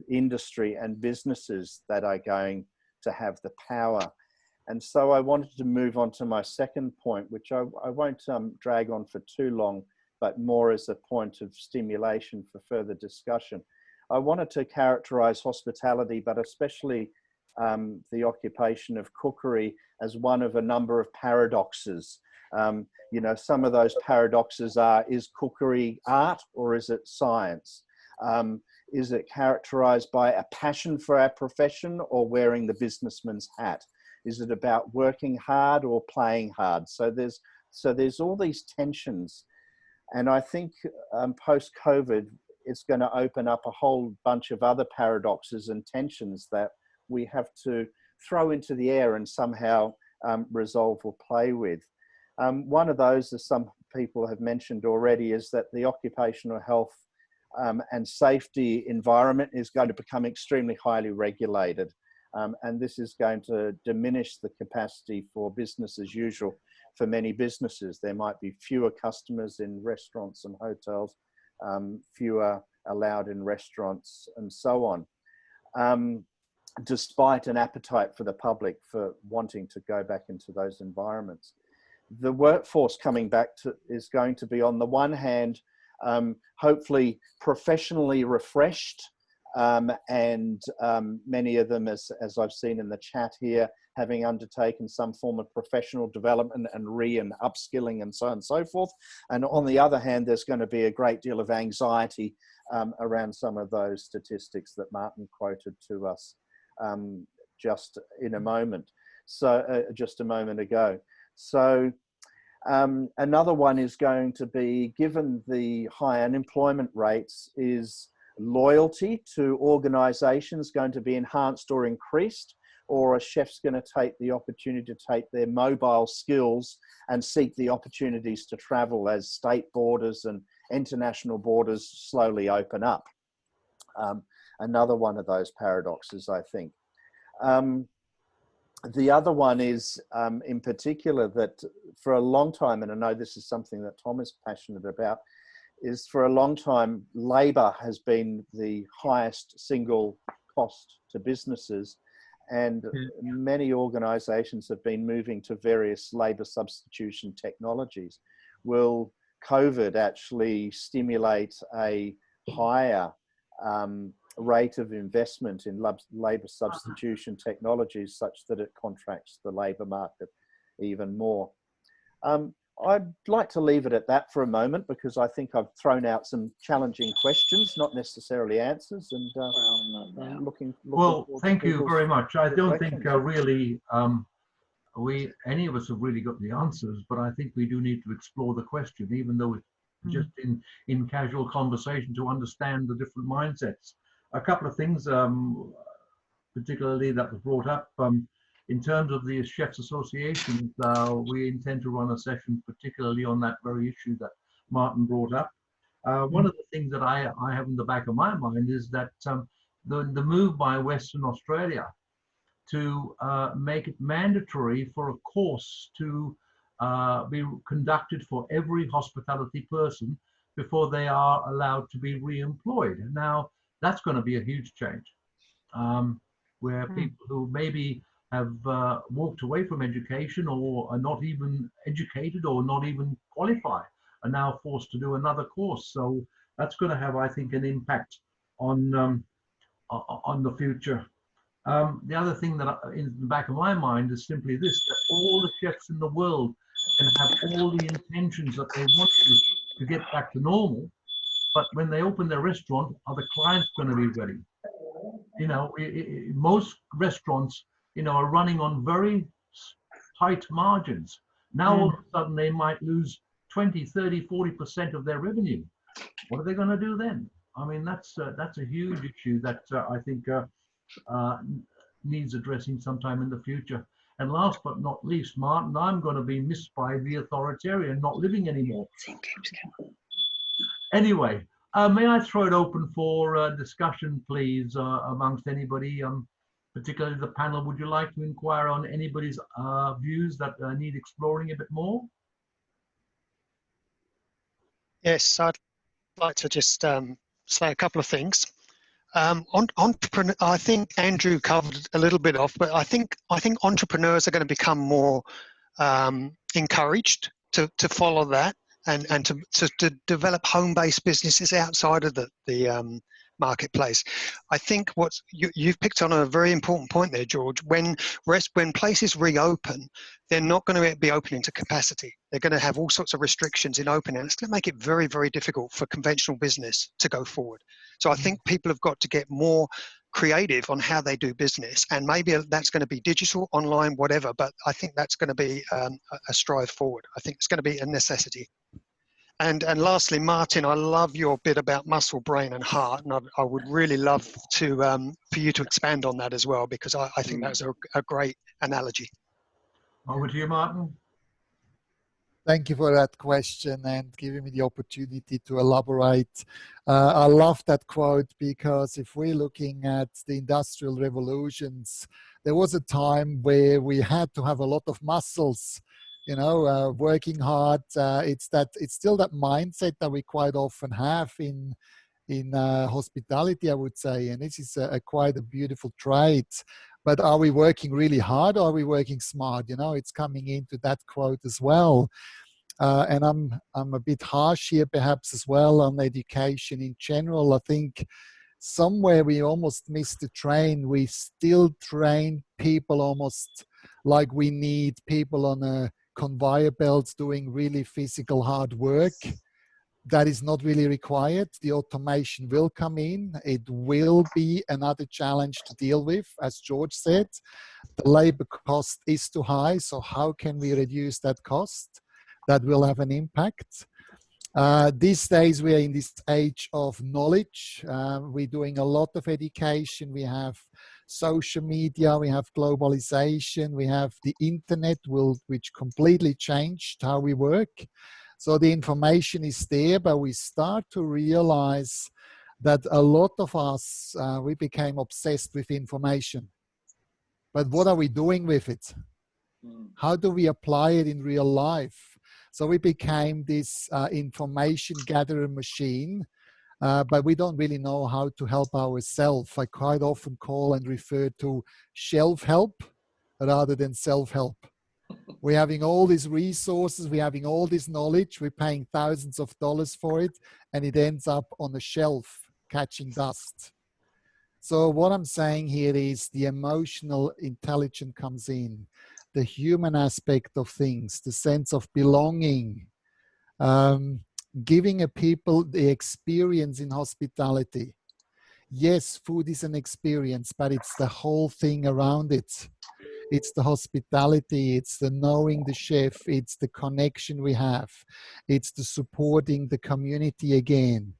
industry and businesses that are going to have the power. And so I wanted to move on to my second point, which I won't drag on for too long, but more as a point of stimulation for further discussion. I wanted to characterize hospitality, but especially the occupation of cookery, as one of a number of paradoxes. You know, some of those paradoxes are, is cookery art or is it science? Is it characterized by a passion for our profession or wearing the businessman's hat? Is it about working hard or playing hard? So there's all these tensions. And I think post-COVID, it's going to open up a whole bunch of other paradoxes and tensions that we have to throw into the air and somehow resolve or play with. One of those, as some people have mentioned already, is that the occupational health and safety environment is going to become extremely highly regulated. And this is going to diminish the capacity for business as usual for many businesses. There might be fewer customers in restaurants and hotels, fewer allowed in restaurants and so on, despite an appetite for the public for wanting to go back into those environments. The workforce coming back is going to be, on the one hand, hopefully professionally refreshed, and many of them, as I've seen in the chat here, having undertaken some form of professional development and and upskilling and so on and so forth. And on the other hand, there's going to be a great deal of anxiety around some of those statistics that Martin quoted to us just in a moment. So just a moment ago. So another one is going to be, given the high unemployment rates, is loyalty to organisations going to be enhanced or increased, or a chef's going to take the opportunity to take their mobile skills and seek the opportunities to travel as state borders and international borders slowly open up? Another one of those paradoxes, I think. The other one is, in particular, that for a long time, and I know this is something that Tom is passionate about, is for a long time, labour has been the highest single cost to businesses, and many organisations have been moving to various labour substitution technologies. Will COVID actually stimulate a higher rate of investment in labour substitution technologies such that it contracts the labour market even more? I'd like to leave it at that for a moment, because I think I've thrown out some challenging questions, not necessarily answers, and looking well, thank you very much. I don't think reflections. really any of us have really got the answers, but I think we do need to explore the question, even though it's just in casual conversation, to understand the different mindsets. A couple of things, particularly that was brought up, in terms of the Chefs Association, we intend to run a session particularly on that very issue that Martin brought up. One of the things that I have in the back of my mind is that the move by Western Australia to make it mandatory for a course to be conducted for every hospitality person before they are allowed to be re-employed. Now, that's going to be a huge change, where people who maybe have walked away from education, or are not even educated, or not even qualified, are now forced to do another course. So that's going to have, I think, an impact on the future. The other thing that in the back of my mind is simply this: that all the chefs in the world can have all the intentions that they want to get back to normal, but when they open their restaurant, are the clients going to be ready? You know, most restaurants, you know, are running on very tight margins. Now all of a sudden they might lose 20, 30, 40% of their revenue. What are they going to do then? I mean, that's a huge issue that I think needs addressing sometime in the future. And last but not least, Martin, I'm going to be missed by the authoritarian not living anymore. Anyway, may I throw it open for discussion, please, amongst anybody, particularly the panel? Would you like to inquire on anybody's views that need exploring a bit more? Yes, I'd like to just say a couple of things. Entrepreneur, I think Andrew covered a little bit off, but I think entrepreneurs are going to become more encouraged to follow that and to develop home-based businesses outside of the marketplace. I think you've picked on a very important point there, George. When places reopen, they're not going to be opening to capacity. They're going to have all sorts of restrictions in opening. It's going to make it very, very difficult for conventional business to go forward. So I think people have got to get more creative on how they do business, and maybe that's going to be digital, online, whatever, but I think that's going to be a strive forward. I think it's going to be a necessity. And lastly, Martin, I love your bit about muscle, brain and heart, and I would really love to for you to expand on that as well, because I think that's a great analogy. Over to you, Martin. Thank you for that question and giving me the opportunity to elaborate. I love that quote because if we're looking at the industrial revolutions, there was a time where we had to have a lot of muscles, you know, working hard. It's still that mindset that we quite often have in hospitality, I would say, and this is quite a beautiful trait. But are we working really hard or are we working smart? You know, it's coming into that quote as well. And I'm a bit harsh here perhaps as well on education in general. I think somewhere we almost missed the train. We still train people almost like we need people on a conveyor belt doing really physical hard work. That is not really required. The automation will come in. It will be another challenge to deal with. As George said, the labor cost is too high. So how can we reduce that cost? That will have an impact. These days we are in this age of knowledge. We're doing a lot of education. We have social media, we have globalization, we have the internet which completely changed how we work. So the information is there, but we start to realize that a lot of us, we became obsessed with information. But what are we doing with it? How do we apply it in real life? So we became this information gatherer machine, but we don't really know how to help ourselves. I quite often call and refer to shelf help rather than self-help. We're having all these resources, we're having all this knowledge, we're paying thousands of dollars for it, and it ends up on the shelf catching dust. So what I'm saying here is the emotional intelligence comes in, the human aspect of things, the sense of belonging, giving a people the experience in hospitality. Yes, food is an experience, but it's the whole thing around it. It's the hospitality, it's the knowing the chef, it's the connection we have, it's the supporting the community again.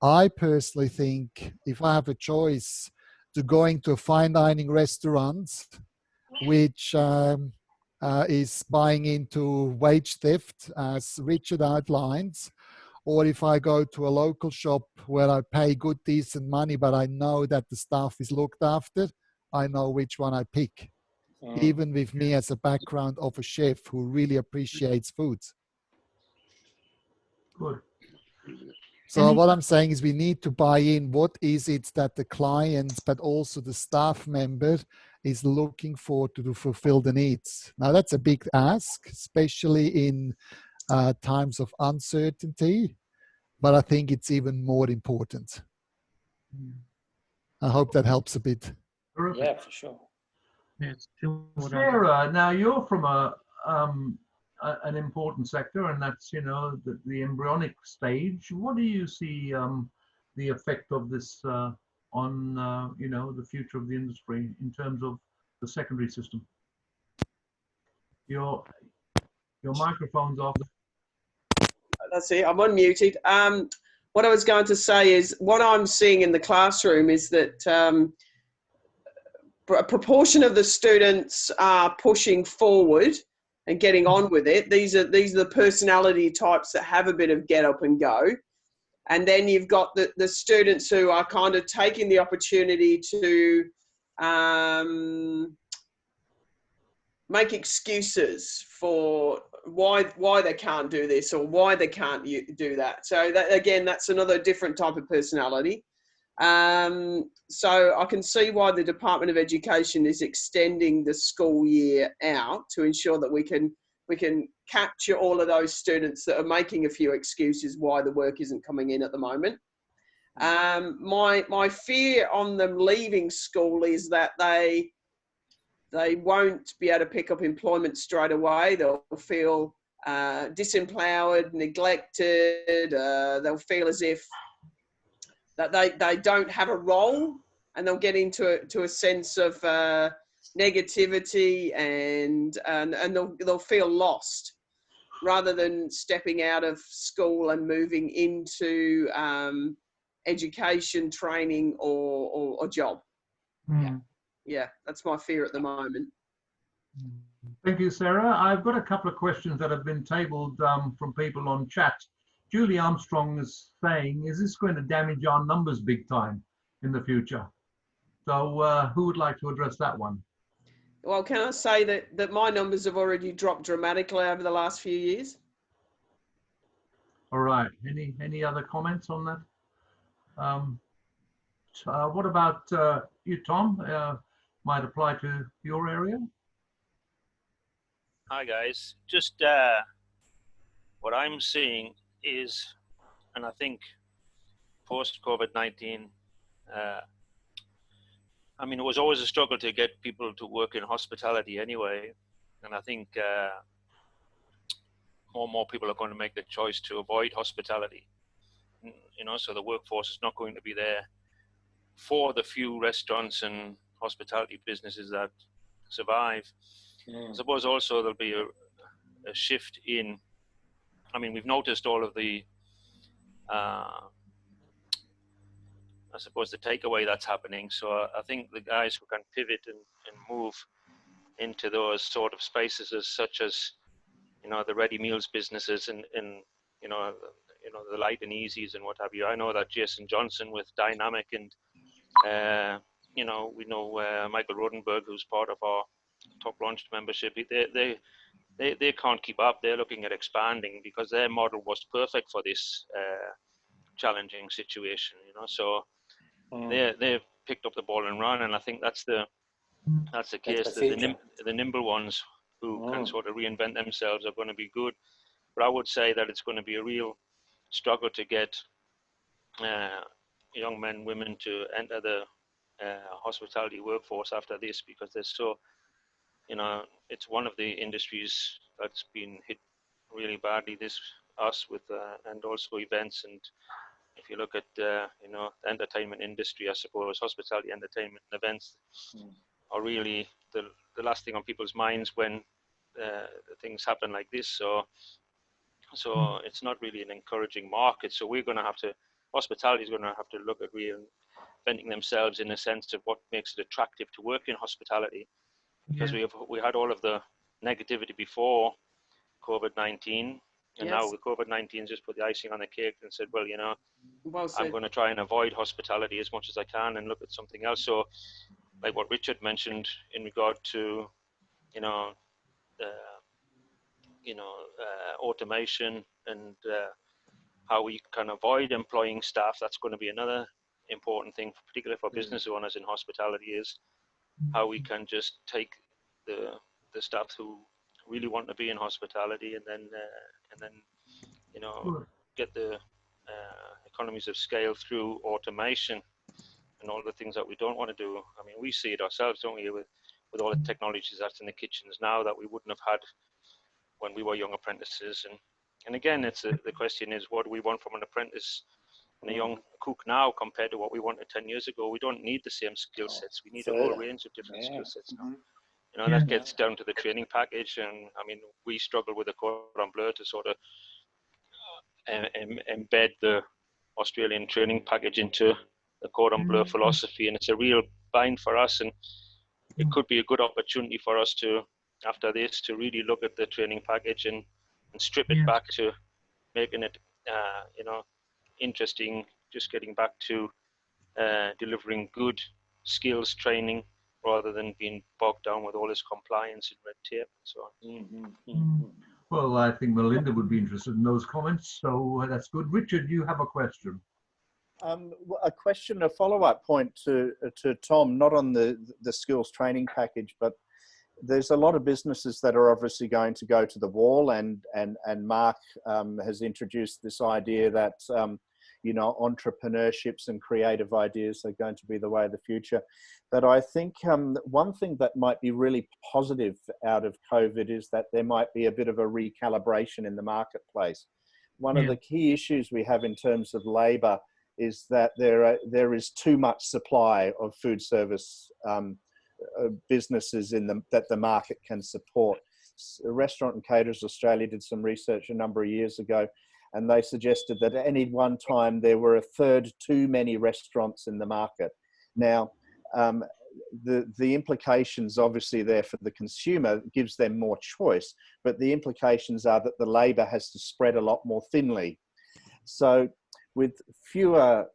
I personally think if I have a choice to going to a fine dining restaurant, which is buying into wage theft, as Richard outlines, or if I go to a local shop where I pay good, decent money, but I know that the staff is looked after, I know which one I pick. Even with me as a background of a chef who really appreciates food. Good. So what I'm saying is we need to buy in. What is it that the client, but also the staff member is looking for to fulfill the needs? Now that's a big ask, especially in times of uncertainty, but I think it's even more important. I hope that helps a bit. Yeah, for sure. Sarah, now you're from an important sector, and that's, you know, the embryonic stage. What do you see the effect of this on, you know, the future of the industry in terms of the secondary system? Your microphone's off. That's it. I'm unmuted. What I was going to say is what I'm seeing in the classroom is that a proportion of the students are pushing forward and getting on with it. These are the personality types that have a bit of get up and go. And then you've got the students who are kind of taking the opportunity to make excuses for why they can't do this or why they can't do that. So that, again, that's another different type of personality. So I can see why the Department of Education is extending the school year out to ensure that we can capture all of those students that are making a few excuses why the work isn't coming in at the moment. My fear on them leaving school is that they won't be able to pick up employment straight away. They'll feel disempowered, neglected. They'll feel as if that they don't have a role, and they'll get into a sense of negativity, and they'll feel lost rather than stepping out of school and moving into education, training, or job. Yeah, that's my fear at the moment. Thank you, Sarah. I've got a couple of questions that have been tabled from people on chat. Julie Armstrong is saying, is this going to damage our numbers big time in the future? So who would like to address that one? Well, can I say that my numbers have already dropped dramatically over the last few years? All right. Any other comments on that? What about you, Tom? Might apply to your area. Hi guys. Just what I'm seeing is, and I think post COVID-19, I mean, it was always a struggle to get people to work in hospitality anyway, and I think more and more people are going to make the choice to avoid hospitality. You know, so the workforce is not going to be there for the few restaurants and hospitality businesses that survive. I suppose also there'll be a shift in, I mean, we've noticed all of the, I suppose the takeaway that's happening. So I think the guys who can pivot and move into those sort of spaces as such as, you know, the ready meals businesses and you know, the light and easies and what have you. I know that Jason Johnson with Dynamic and, you know, we know Michael Rodenberg, who's part of our top launch membership, they can't keep up. They're looking at expanding because their model was perfect for this challenging situation, you know. So they've picked up the ball and run, and I think that's the case. The nimble ones who can sort of reinvent themselves are going to be good. But I would say that it's going to be a real struggle to get young men, women to enter the hospitality workforce after this, because there's so, you know, it's one of the industries that's been hit really badly. Us with and also events. And if you look at you know, the entertainment industry, I suppose hospitality, entertainment, and events are really the last thing on people's minds when things happen like this. So it's not really an encouraging market. So we're going to have to, hospitality is going to have to look at reinventing themselves in a sense of what makes it attractive to work in hospitality, because we had all of the negativity before COVID-19, and now with COVID-19 just put the icing on the cake and said, well, you know, I'm going to try and avoid hospitality as much as I can and look at something else. So like what Richard mentioned in regard to, you know, automation and how we can avoid employing staff, that's going to be another important thing, particularly for business owners in hospitality, is how we can just take the staff who really want to be in hospitality and then you know, get the economies of scale through automation and all the things that we don't want to do. I mean, we see it ourselves, don't we, with all the technologies that's in the kitchens now that we wouldn't have had when we were young apprentices. And again, it's the question is, what do we want from an apprentice and a young cook now compared to what we wanted 10 years ago? We don't need the same skill sets. We need a whole range of different skill sets now. You know, that gets down to the training package. And I mean, we struggle with the cordon bleu to sort of embed the Australian training package into the cordon bleu philosophy. And it's a real bind for us. And it could be a good opportunity for us to, after this, to really look at the training package and strip it back to making it, you know, interesting, just getting back to delivering good skills training rather than being bogged down with all this compliance and red tape and so on. Well, I think Melinda would be interested in those comments, so that's good. Richard, you have a question. A question, a follow-up point to Tom, not on the skills training package, but there's a lot of businesses that are obviously going to go to the wall, and Mark has introduced this idea that you know, entrepreneurships and creative ideas are going to be the way of the future. But I think one thing that might be really positive out of COVID is that there might be a bit of a recalibration in the marketplace. One of the key issues we have in terms of labour is that there is too much supply of food service businesses that the market can support. Restaurant and Caterers Australia did some research a number of years ago, and they suggested that at any one time there were a third too many restaurants in the market. Now, the implications obviously there for the consumer gives them more choice, but the implications are that the labour has to spread a lot more thinly. So with fewer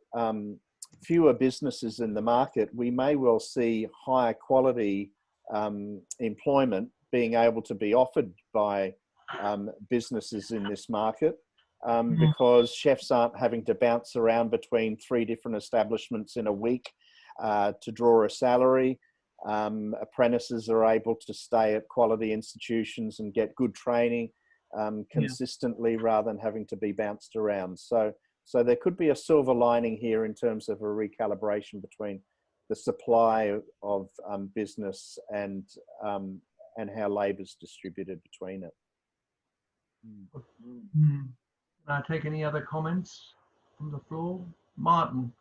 businesses in the market, we may well see higher quality employment being able to be offered by businesses in this market, because chefs aren't having to bounce around between 3 different establishments in a week to draw a salary. Apprentices are able to stay at quality institutions and get good training consistently rather than having to be bounced around. So there could be a silver lining here in terms of a recalibration between the supply of business and how labour's distributed between it. Can I take any other comments from the floor? Martin?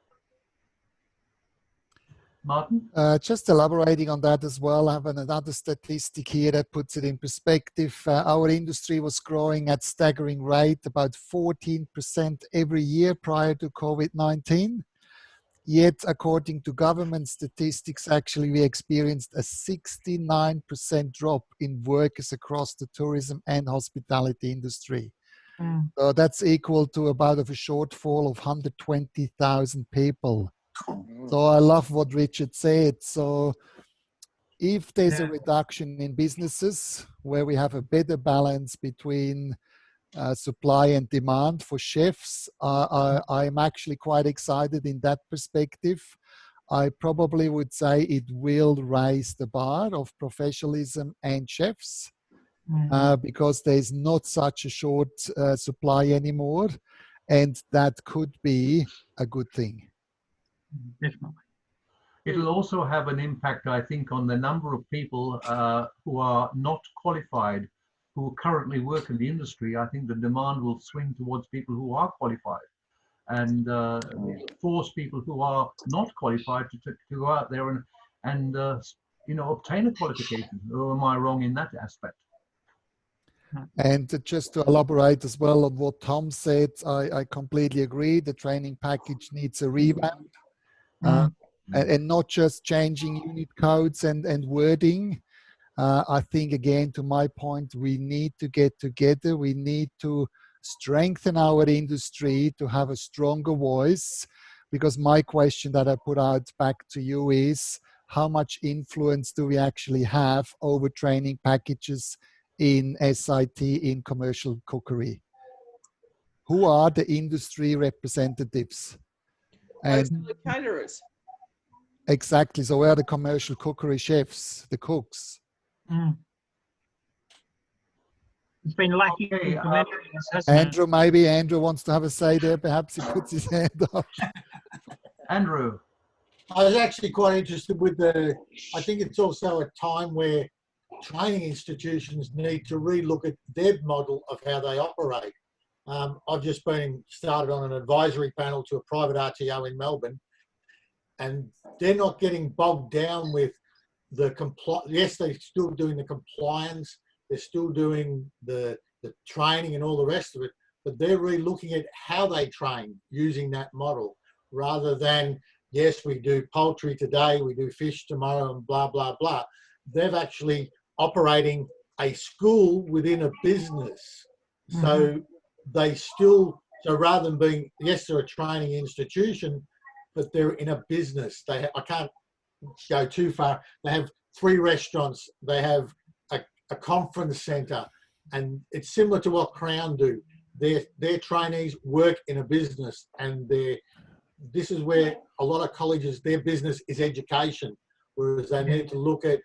Just elaborating on that as well, I have another statistic here that puts it in perspective. Our industry was growing at staggering rate, about 14% every year prior to COVID-19. Yet, according to government statistics, actually we experienced a 69% drop in workers across the tourism and hospitality industry. So that's equal to about of a shortfall of 120,000 people. So I love what Richard said. So if there's a reduction in businesses where we have a better balance between supply and demand for chefs, I'm actually quite excited in that perspective. I probably would say it will raise the bar of professionalism and chefs because there's not such a short supply anymore, and that could be a good thing. Definitely. It'll also have an impact, I think, on the number of people who are not qualified, who currently work in the industry. I think the demand will swing towards people who are qualified, and force people who are not qualified to go out there and you know, obtain a qualification. Or am I wrong in that aspect? And just to elaborate as well on what Tom said, I completely agree. The training package needs a revamp. And not just changing unit codes and wording. I think, again, to my point, we need to get together. We need to strengthen our industry to have a stronger voice, because my question that I put out back to you is, how much influence do we actually have over training packages in SIT, in commercial cookery? Who are the industry representatives? Those And are the caterers. exactly. So where are the commercial cookery chefs, the cooks? It's been lucky. Andrew, maybe Andrew wants to have a say there. Perhaps he puts his hand up. Andrew. I was actually quite interested with I think it's also a time where training institutions need to relook at their model of how they operate. I've just been started on an advisory panel to a private RTO in Melbourne, and they're not getting bogged down with the yes, they're still doing the compliance, they're still doing the training and all the rest of it, but they're really looking at how they train using that model, rather than, yes, we do poultry today, we do fish tomorrow, and blah, blah, blah. They've actually operating a school within a business. So they still, so rather than being, yes, they're a training institution, but they're in a business. I can't go too far. They have 3 restaurants, they have a conference centre, and it's similar to what Crown do. Their trainees work in a business, and this is where a lot of colleges, their business is education, whereas they need to look at,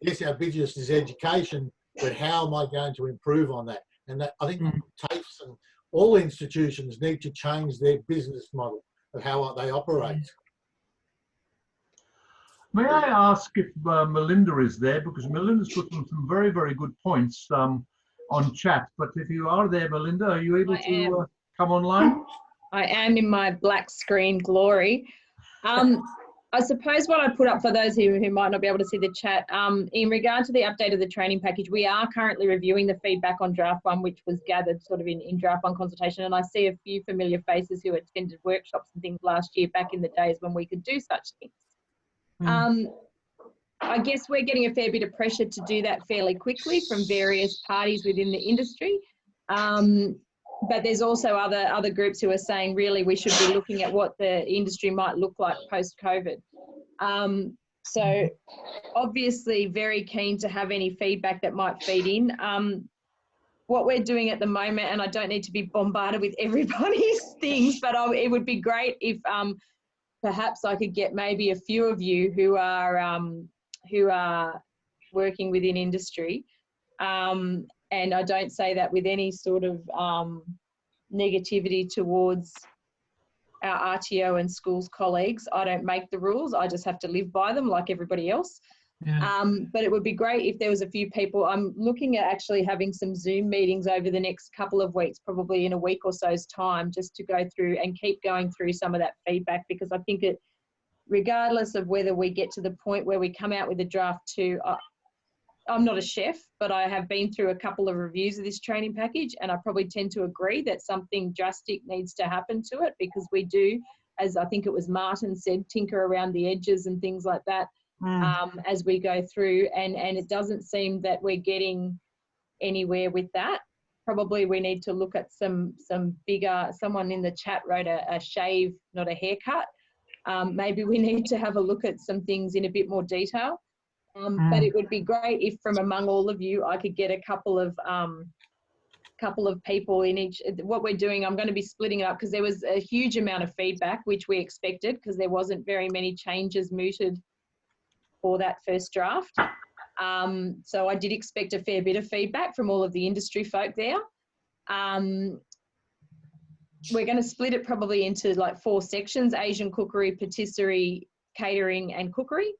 yes, our business is education, but how am I going to improve on that? And that, I think TAFEs and all institutions need to change their business model of how they operate. May I ask if Melinda is there, because Melinda's put some very, very good points on chat. But if you are there, Melinda, are you able to come online? I am in my black screen glory. I suppose what I put up for those who might not be able to see the chat, in regard to the update of the training package, we are currently reviewing the feedback on draft 1, which was gathered sort of in draft 1 consultation. And I see a few familiar faces who attended workshops and things last year, back in the days when we could do such things. I guess we're getting a fair bit of pressure to do that fairly quickly from various parties within the industry. But there's also other groups who are saying really we should be looking at what the industry might look like post-COVID. So obviously very keen to have any feedback that might feed in. What we're doing at the moment, and I don't need to be bombarded with everybody's things, but it would be great if perhaps I could get maybe a few of you who are working within industry, and I don't say that with any sort of negativity towards our RTO and schools colleagues. I don't make the rules, I just have to live by them like everybody else. Yeah. But it would be great if there was a few people. I'm looking at actually having some Zoom meetings over the next couple of weeks, probably in a week or so's time, just to go through and keep going through some of that feedback, because I think it, regardless of whether we get to the point where we come out with a draft 2, I'm not a chef, but I have been through a couple of reviews of this training package, and I probably tend to agree that something drastic needs to happen to it, because we do, as I think it was Martin said, tinker around the edges and things like that as we go through, and it doesn't seem that we're getting anywhere with that. Probably we need to look at some bigger, someone in the chat wrote a shave, not a haircut. Maybe we need to have a look at some things in a bit more detail. But it would be great if from among all of you, I could get a couple of people in each. What we're doing, I'm going to be splitting it up because there was a huge amount of feedback, which we expected, because there wasn't very many changes mooted for that first draft. So I did expect a fair bit of feedback from all of the industry folk there. We're going to split it probably into like 4 sections: Asian cookery, patisserie, catering, and cookery.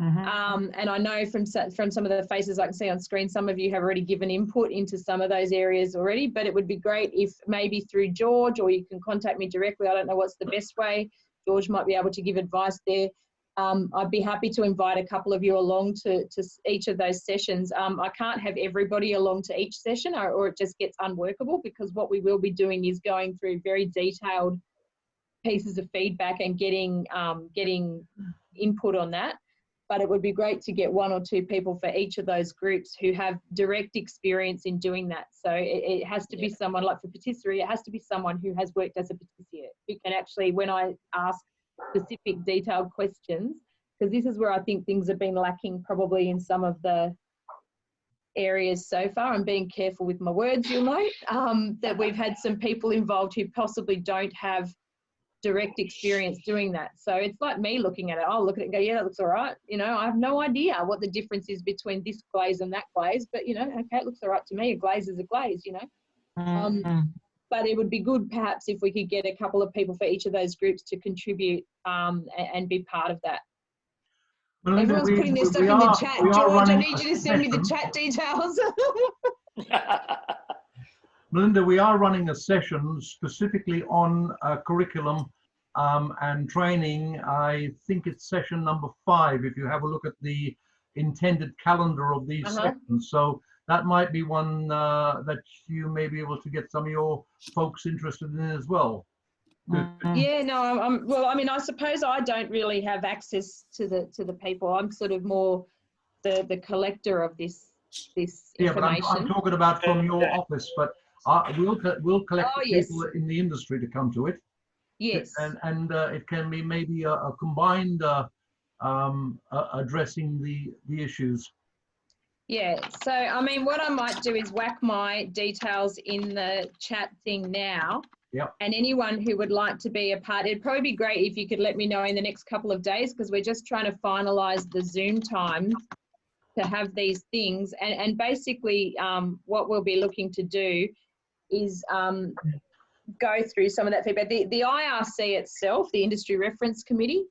And I know from some of the faces I can see on screen, some of you have already given input into some of those areas already, but it would be great if maybe through George, or you can contact me directly. I don't know what's the best way. George might be able to give advice there. I'd be happy to invite a couple of you along to each of those sessions. I can't have everybody along to each session, or it just gets unworkable, because what we will be doing is going through very detailed pieces of feedback and getting input on that. But it would be great to get 1 or 2 people for each of those groups who have direct experience in doing that. So it has to be someone, like for patisserie, it has to be someone who has worked as a patissier, who can actually, when I ask specific detailed questions, because this is where I think things have been lacking probably in some of the areas so far. I'm being careful with my words, you'll note, that we've had some people involved who possibly don't have direct experience doing that. So it's like me looking at it. I'll look at it and go, yeah, that looks all right. You know, I have no idea what the difference is between this glaze and that glaze, but, you know, okay, it looks all right to me. A glaze is a glaze, you know. But it would be good perhaps if we could get a couple of people for each of those groups to contribute and be part of that. Melinda, everyone's putting their stuff in the chat. George, I need you to send me the chat details. Melinda, we are running a session specifically on curriculum and training. I think it's session number 5, if you have a look at the intended calendar of these sessions. So that might be one that you may be able to get some of your folks interested in as well. Yeah, no, well, I mean, I suppose I don't really have access to the people. I'm sort of more the collector of this information. Yeah, but I'm talking about from your office, but we'll collect people in the industry to come to it. Yes. And it can be maybe a combined addressing the issues. Yeah, so I mean, what I might do is whack my details in the chat thing now. Yep. And anyone who would like to be a part, it'd probably be great if you could let me know in the next couple of days, because we're just trying to finalise the Zoom times to have these things. And basically what we'll be looking to do is go through some of that feedback. The IRC itself, the Industry Reference Committee,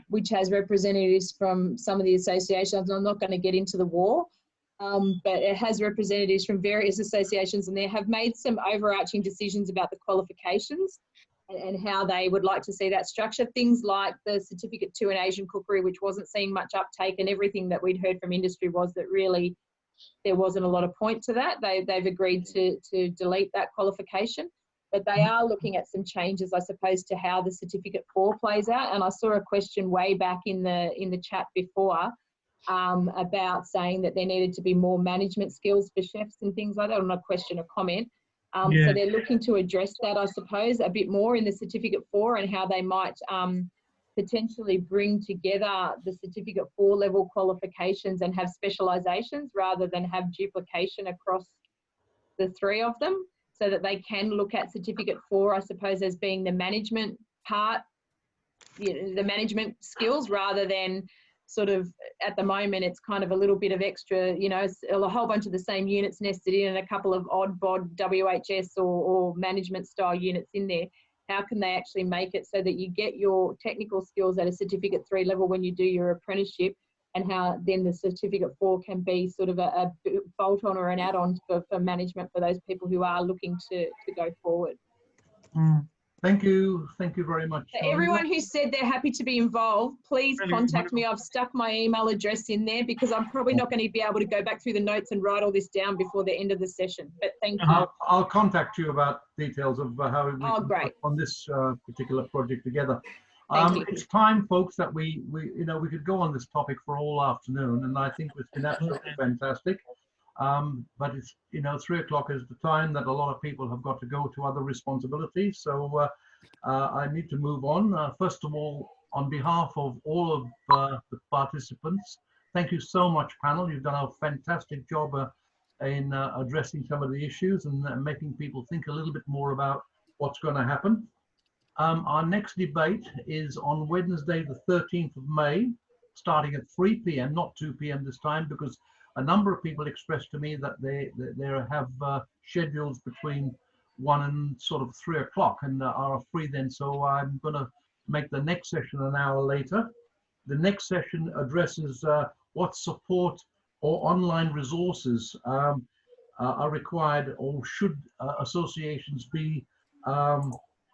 which has representatives from some of the associations. I'm not going to get into the war, but it has representatives from various associations, and they have made some overarching decisions about the qualifications and how they would like to see that structure. Things like the Certificate 2 in Asian Cookery, which wasn't seeing much uptake, and everything that we'd heard from industry was that really there wasn't a lot of point to that. They've agreed to delete that qualification. but they are looking at some changes, I suppose, to how the Certificate 4 plays out. And I saw a question way back in the chat before about saying that there needed to be more management skills for chefs and things like that, or not a question, a comment. So they're looking to address that, I suppose, a bit more in the Certificate 4 and how they might potentially bring together the Certificate 4 level qualifications and have specialisations rather than have duplication across the 3 of them, so that they can look at Certificate 4, I suppose, as being the management part, the management skills, rather than sort of, at the moment, it's kind of a little bit of extra, a whole bunch of the same units nested in and a couple of odd bod WHS or management style units in there. How can they actually make it so that you get your technical skills at a Certificate 3 level when you do your apprenticeship, and how then the Certificate 4 can be sort of a bolt-on or an add-on for management for those people who are looking to go forward. Thank you very much. So everyone who said they're happy to be involved, please contact me. I've stuck my email address in there because I'm probably not going to be able to go back through the notes and write all this down before the end of the session. But thank you. I'll contact you about details of how we can great. work on this particular project together. Thank you. It's time, folks, that we could go on this topic for all afternoon, and I think it's been absolutely fantastic. But it's 3 o'clock is the time that a lot of people have got to go to other responsibilities. So I need to move on. First of all, on behalf of all of the participants, thank you so much, panel. You've done a fantastic job in addressing some of the issues and making people think a little bit more about what's going to happen. Our next debate is on Wednesday, the 13th of May, starting at 3 p.m., not 2 p.m. this time, because a number of people expressed to me that they have schedules between 1 and sort of 3 o'clock and are free then. So I'm going to make the next session an hour later. The next session addresses what support or online resources are required, or should associations be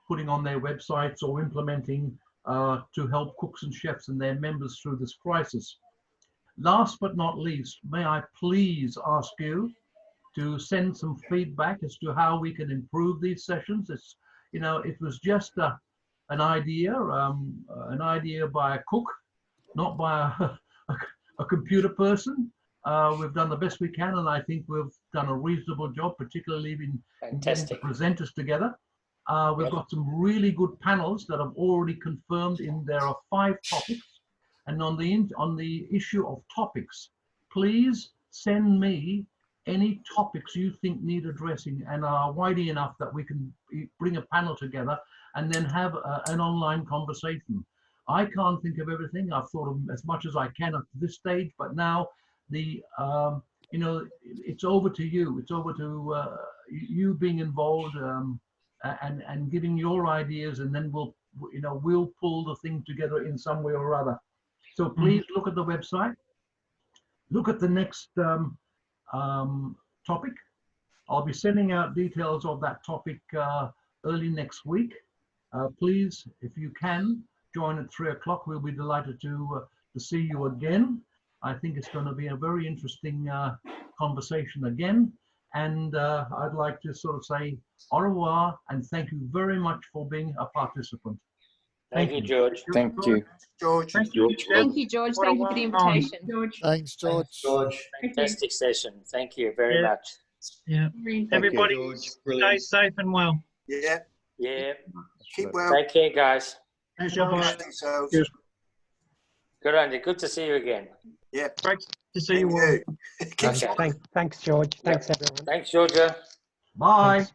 putting on their websites or implementing to help cooks and chefs and their members through this crisis. Last but not least, may I please ask you to send some feedback as to how we can improve these sessions. It's, it was just an idea by a cook, not by a computer person. We've done the best we can, and I think we've done a reasonable job, particularly in getting the presenters together. We've got some really good panels that have already confirmed there are 5 topics. And on the issue of topics, please send me any topics you think need addressing and are wide enough that we can bring a panel together and then have an online conversation. I can't think of everything. I've thought of as much as I can at this stage, but now it's over to you. It's over to you being involved and giving your ideas, and then we'll pull the thing together in some way or other. So please look at the website, look at the next topic. I'll be sending out details of that topic early next week. Please, if you can, join at 3 o'clock. We'll be delighted to see you again. I think it's going to be a very interesting conversation again. And I'd like to sort of say au revoir and thank you very much for being a participant. Thank you, George. Thank you. George. Thank you, George. Thank you for the invitation. Thanks, George. Fantastic session. Thank you very much. Yeah. Everybody stay safe and well. Yeah. Yeah. Keep well. Take care, guys. Thanks, Good on you. Good to see you again. Yeah. Great to see you all. Thanks, George. Thanks, everyone. Thanks, Georgia. Bye. Thanks.